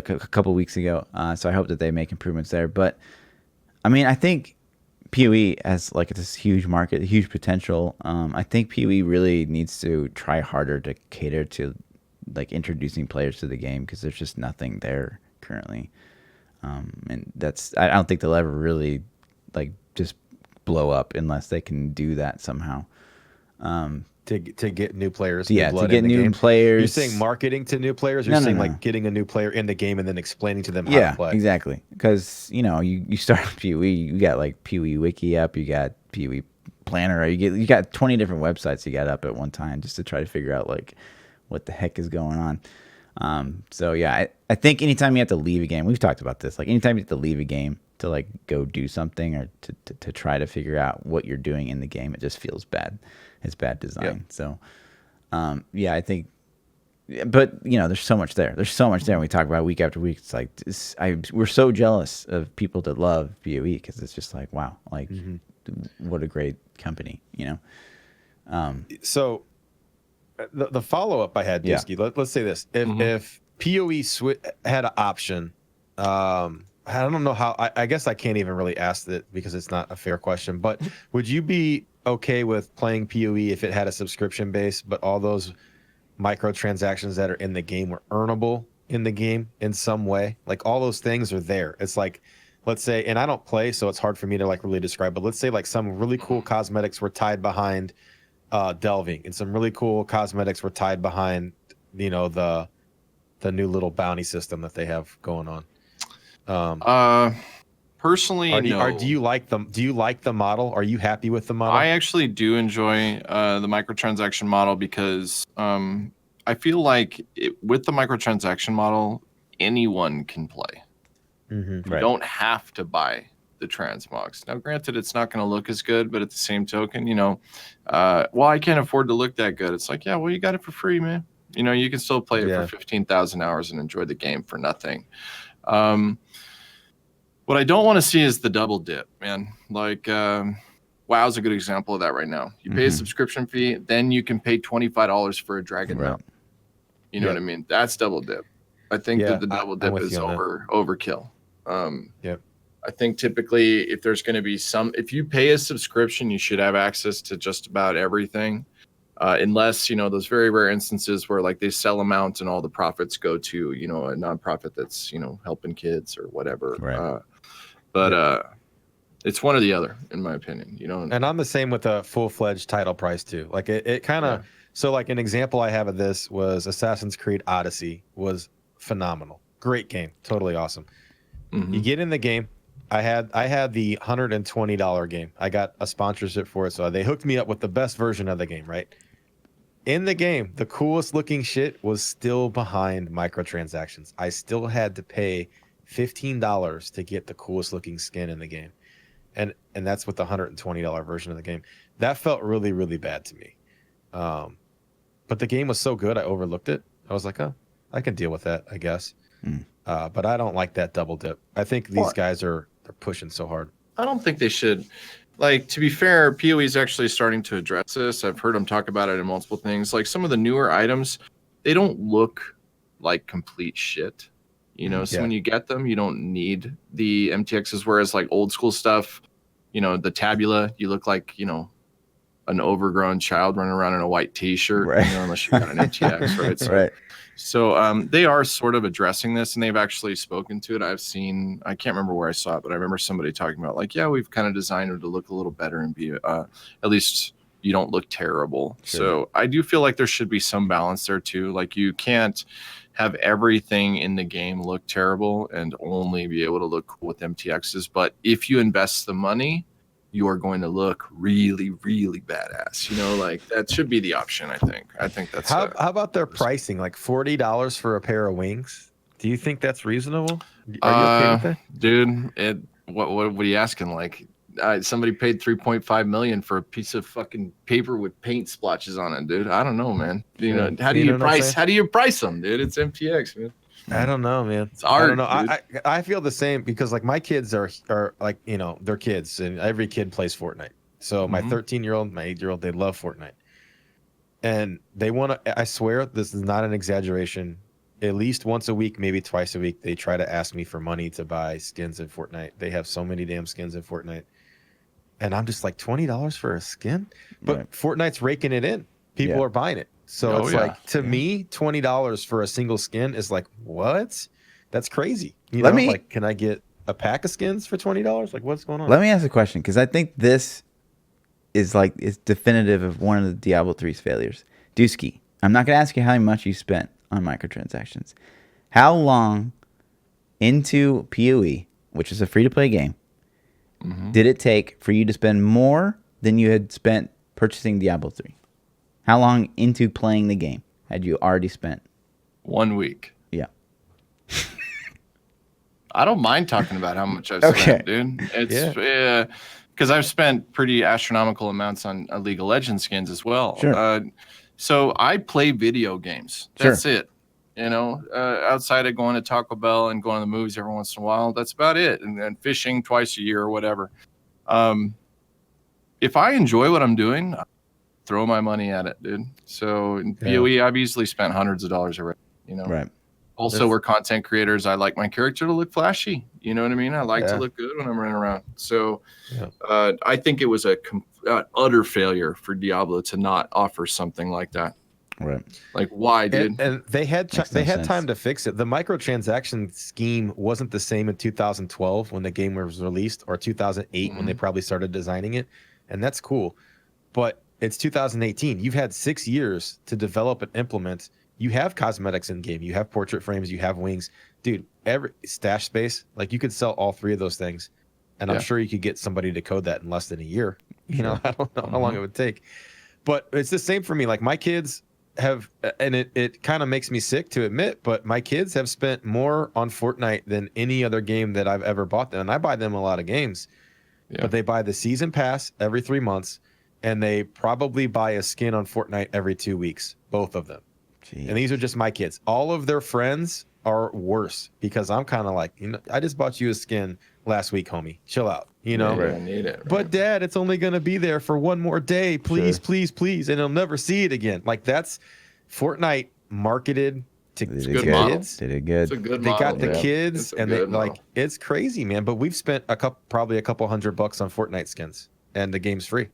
couple weeks ago. So I hope that they make improvements there. But I mean, I think PoE has this huge market, huge potential. I think PoE really needs to try harder to cater to introducing players to the game because there's just nothing there currently, and I don't think they'll ever really just blow up unless they can do that somehow. To get new players, to get new players. You're saying marketing to new players? You're saying getting a new player in the game and then explaining to them how to play? Exactly. Because you start with PoE, you got PoE Wiki up, you got PoE Planner, you got 20 different websites you got up at one time just to try to figure out what the heck is going on. So yeah, I think anytime you have to leave a game, we've talked about this, anytime you have to leave a game to go do something or to try to figure out what you're doing in the game, it just feels bad. It's bad design. Yep. So I think, but there's so much there. There's so much there. When we talk about week after week, it's we're so jealous of people that love PoE because it's just wow, what a great company, you know. So the follow up I had, Dusky. Let's say this: if PoE had an option, I don't know how. I guess I can't even really ask that because it's not a fair question. But would you be okay with playing PoE if it had a subscription base, but all those microtransactions that are in the game were earnable in the game in some way? Like all those things are there. It's like, let's say, and I don't play, so it's hard for me to like really describe, but let's say like some really cool cosmetics were tied behind delving, and some really cool cosmetics were tied behind, you know, the new little bounty system that they have going on. Personally, no. Do you like them? Do you like the model? Are you happy with the model? I actually do enjoy the microtransaction model because I feel like with the microtransaction model, anyone can play. You don't have to buy the transmogs. Now, granted, it's not going to look as good, but at the same token, you know, well, I can't afford to look that good. It's like, yeah, well, you got it for free, man. You know, you can still play it for 15,000 hours and enjoy the game for nothing. What I don't want to see is the double dip, man. Like, WoW's a good example of that right now. You pay a subscription fee, then you can pay $25 for a dragon mount. You know what I mean? That's double dip. I think that the double dip is overkill. I think typically if there's going to be if you pay a subscription, you should have access to just about everything. Unless, you know, those very rare instances where like they sell a mount and all the profits go to, you know, a nonprofit that's, you know, helping kids or whatever. It's one or the other, in my opinion, you know. And I'm the same with a full-fledged title price too. Like it kind of, so like an example I have of this was Assassin's Creed Odyssey was phenomenal. Great game. Totally awesome. You get in the game. I had the $120 game. I got a sponsorship for it. So they hooked me up with the best version of the game, right? In the game, the coolest looking shit was still behind microtransactions. I still had to pay $15 to get the coolest looking skin in the game. And that's with the $120 version of the game. That felt really, really bad to me. But the game was so good, I overlooked it. I was like, oh, I can deal with that, I guess. But I don't like that double dip. I think these guys they're pushing so hard. I don't think they should. Like, to be fair, PoE is actually starting to address this. I've heard them talk about it in multiple things. Like some of the newer items, they don't look like complete shit. You know, so when you get them, you don't need the MTXs. Whereas like old school stuff, you know, the tabula, you look like, you know, an overgrown child running around in a white t-shirt, you know, unless you got an MTX, right? So they are sort of addressing this, and they've actually spoken to it. I can't remember where I saw it, but I remember somebody talking about like, yeah, we've kind of designed it to look a little better and be at least you don't look terrible. So I do feel like there should be some balance there too. Like you can't have everything in the game look terrible and only be able to look cool with MTXs. But if you invest the money, you are going to look really, really badass. You know, like that should be the option. I think that's how about their pricing? Like $40 for a pair of wings. Do you think that's reasonable? Are you okay with that, dude? What are you asking? Like somebody paid $3.5 million for a piece of fucking paper with paint splotches on it, dude. I don't know, man. You know, how do you price them, dude? It's MTX, man. I don't know, man. It's art, I don't know. I feel the same because like my kids are like, you know, they're kids and every kid plays Fortnite. So my 13-year-old, my 8-year-old, they love Fortnite. And they want to, I swear this is not an exaggeration. At least once a week, maybe twice a week, they try to ask me for money to buy skins in Fortnite. They have so many damn skins in Fortnite. And I'm just like, $20 for a skin? But Fortnite's raking it in. People are buying it. So it's like, to me, $20 for a single skin is like, what? That's crazy. You know, like, can I get a pack of skins for $20? Like, what's going on? Let me ask a question, because I think this is like, it's definitive of one of the Diablo 3's failures. Dusky, I'm not going to ask you how much you spent on microtransactions. How long into PoE, which is a free-to-play game, did it take for you to spend more than you had spent purchasing Diablo 3? How long into playing the game had you already spent? 1 week. Yeah. I don't mind talking about how much I've spent, dude. It's because I've spent pretty astronomical amounts on League of Legends skins as well. Sure. So I play video games. That's it. You know, outside of going to Taco Bell and going to the movies every once in a while, that's about it. And then fishing twice a year or whatever. if I enjoy what I'm doing, I throw my money at it, dude. So in PoE, I've easily spent hundreds of dollars already, you know. Right. Also, we're content creators. I like my character to look flashy. You know what I mean? I like to look good when I'm running around. So I think it was a utter failure for Diablo to not offer something like that. Right. Like, why, dude? And they had time to fix it. The microtransaction scheme wasn't the same in 2012 when the game was released, or 2008 when they probably started designing it. And that's cool. But it's 2018. You've had 6 years to develop and implement. You have cosmetics in game. You have portrait frames. You have wings. Dude, every stash space, like you could sell all 3 of those things. And I'm sure you could get somebody to code that in less than a year. You know, I don't know how long it would take. But it's the same for me. Like my kids have, and it kind of makes me sick to admit, but my kids have spent more on Fortnite than any other game that I've ever bought them. And I buy them a lot of games. But they buy the season pass every 3 months. And they probably buy a skin on Fortnite every 2 weeks. Both of them. Jeez. And these are just my kids. All of their friends are worse because I'm kind of like, you know, I just bought you a skin last week, homie. Chill out, you know. I need it. Right? But Dad, it's only gonna be there for one more day. Please, please, please, and he'll never see it again. Like that's Fortnite marketed to kids. Did it good. It's a good they model, got the kids, and they like it's crazy, man. But we've spent probably a couple $100 on Fortnite skins, and the game's free.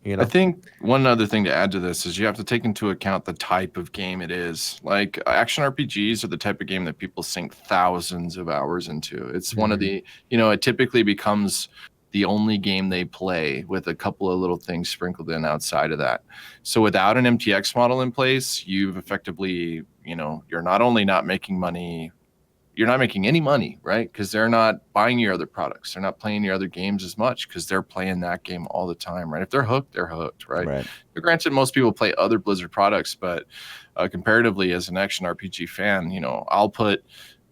You know? I think one other thing to add to this is you have to take into account the type of game it is. Like action RPGs are the type of game that people sink thousands of hours into. It's one of the, you know, it typically becomes the only game they play with a couple of little things sprinkled in outside of that. So without an MTX model in place, you've effectively, you know, you're not only not making money, you're not making any money, right? Because they're not buying your other products. They're not playing your other games as much because they're playing that game all the time, right? If they're hooked, right? But granted, most people play other Blizzard products, but comparatively as an action RPG fan, you know,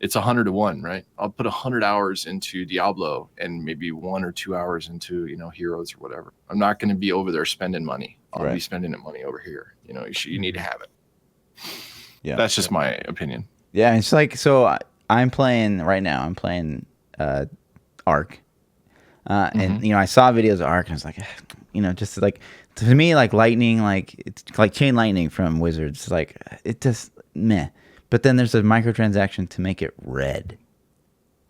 it's 100 to 1, right? I'll put 100 hours into Diablo and maybe 1 or 2 hours into, you know, Heroes or whatever. I'm not going to be over there spending money. I'll be spending money over here. You know, you need to have it. Yeah. That's just my opinion. Yeah. It's like, so I'm playing right now. I'm playing Arc, and you know I saw videos of Arc, and I was like, you know, just like to me, like lightning, like it's like chain lightning from Wizards. Like it just meh. But then there's a microtransaction to make it red,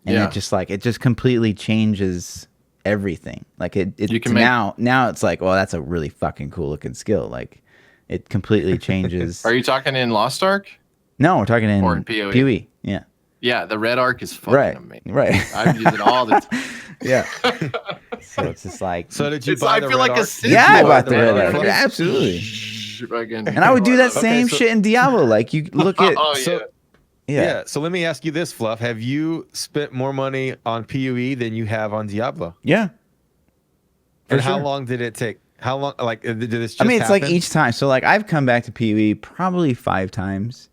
and it just completely changes everything. Like now it's like, well, that's a really fucking cool looking skill. Like it completely changes. Are you talking in Lost Ark? No, we're talking in PoE. Yeah. Yeah, the red arc is fucking amazing. Right. I use it all the time. Yeah. So it's just like. So did you buy the red arc? Yeah, I bought the red arc. Absolutely. And I would do that same shit in Diablo. Like you look at. So let me ask you this, Fluff. Have you spent more money on PoE than you have on Diablo? Yeah. And how long did it take? How long? Like did this? Just I mean, it's happen? like each time. So like I've come back to PoE probably 5 times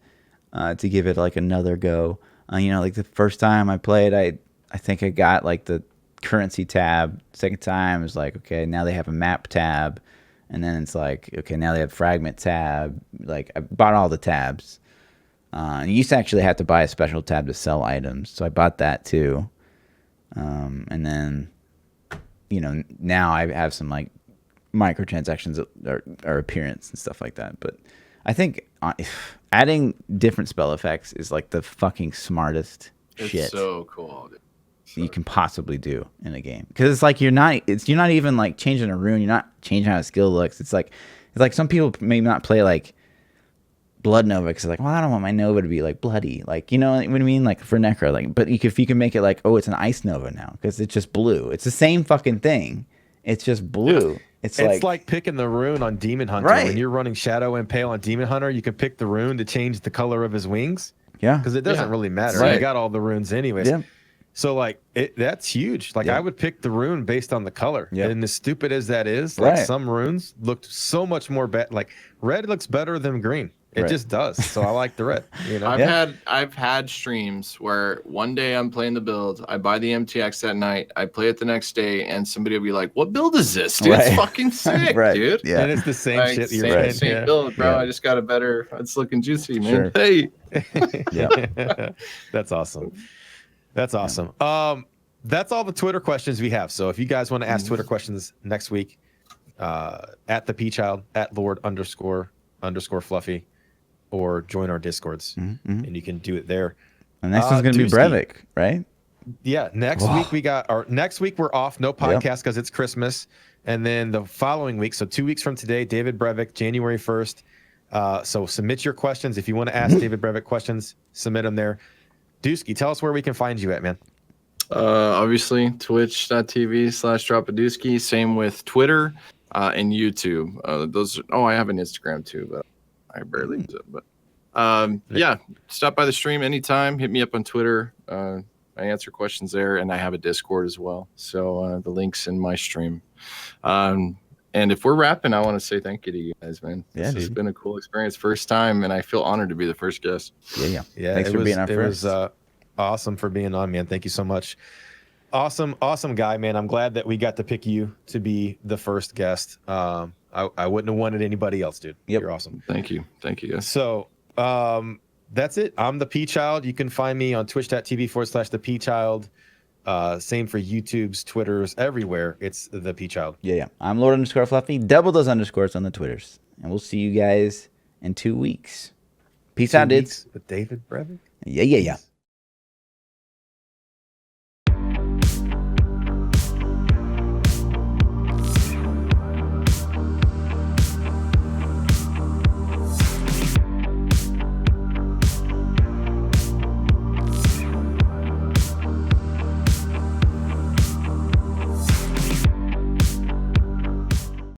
to give it like another go. You know, like the first time I played, I think I got like the currency tab. Second time was like, okay, now they have a map tab. And then it's like, okay, now they have fragment tab. Like I bought all the tabs. You used to actually have to buy a special tab to sell items. So I bought that too. And then, you know, now I have some like microtransactions or appearance and stuff like that. But I think adding different spell effects is like the fucking smartest shit. It's so cool, dude. You can possibly do in a game, because it's like you're not even like changing a rune. You're not changing how a skill looks. It's like some people may not play like Blood Nova because like, well, I don't want my Nova to be like bloody, like, you know what I mean, like for Necro, like. But if you can make it like, oh, it's an Ice Nova now because it's just blue. It's the same fucking thing. It's just blue. Yeah. It's like picking the rune on Demon Hunter. Right. When you're running Shadow Impale on Demon Hunter, you can pick the rune to change the color of his wings. Yeah. Because it doesn't really matter. Right. You got all the runes anyways. Yeah. So like that's huge. Like I would pick the rune based on the color. Yeah. And as stupid as that is, like some runes looked so much more better. Like red looks better than green. It just does. So I like the red. You know? I've had streams where one day I'm playing the build, I buy the MTX that night, I play it the next day, and somebody will be like, "What build is this, dude? It's fucking sick, dude." Yeah. And it's the same shit you're playing. Same build, bro. I just got a better. It's looking juicy, man. Sure. Hey. Yeah. That's awesome. That's awesome. That's all the Twitter questions we have. So if you guys want to ask Twitter questions next week, at ThaPChild, at Lord__Fluffy, or join our Discords, and you can do it there. The next one's gonna be Brevik, right? Yeah, next week we're off, no podcast because it's Christmas, and then the following week, so 2 weeks from today, David Brevik, January 1st. So submit your questions if you want to ask David Brevik questions. Submit them there. Dusky, tell us where we can find you at, man. Obviously, twitch.tv/DropADeusKey. Same with Twitter and YouTube. I have an Instagram too, but I barely use it. But yeah, stop by the stream anytime. Hit me up on Twitter. I answer questions there, and I have a Discord as well. So the link's in my stream. And if we're wrapping, I want to say thank you to you guys, man. This has been a cool experience. First time, and I feel honored to be the first guest. Yeah. Thanks for being our first. It was awesome for being on, man. Thank you so much. Awesome guy, man. I'm glad that we got to pick you to be the first guest. I wouldn't have wanted anybody else, dude. You're awesome. Thank you guys. So that's it. I'm ThaPChild. You can find me on twitch.tv/ThaPChild. Same for YouTube's, Twitters, everywhere. It's ThaPChild. Yeah. I'm Lord_Fluffy. Double those underscores on the Twitters. And we'll see you guys in 2 weeks. Peace out, dudes. With David Brevik. Yeah.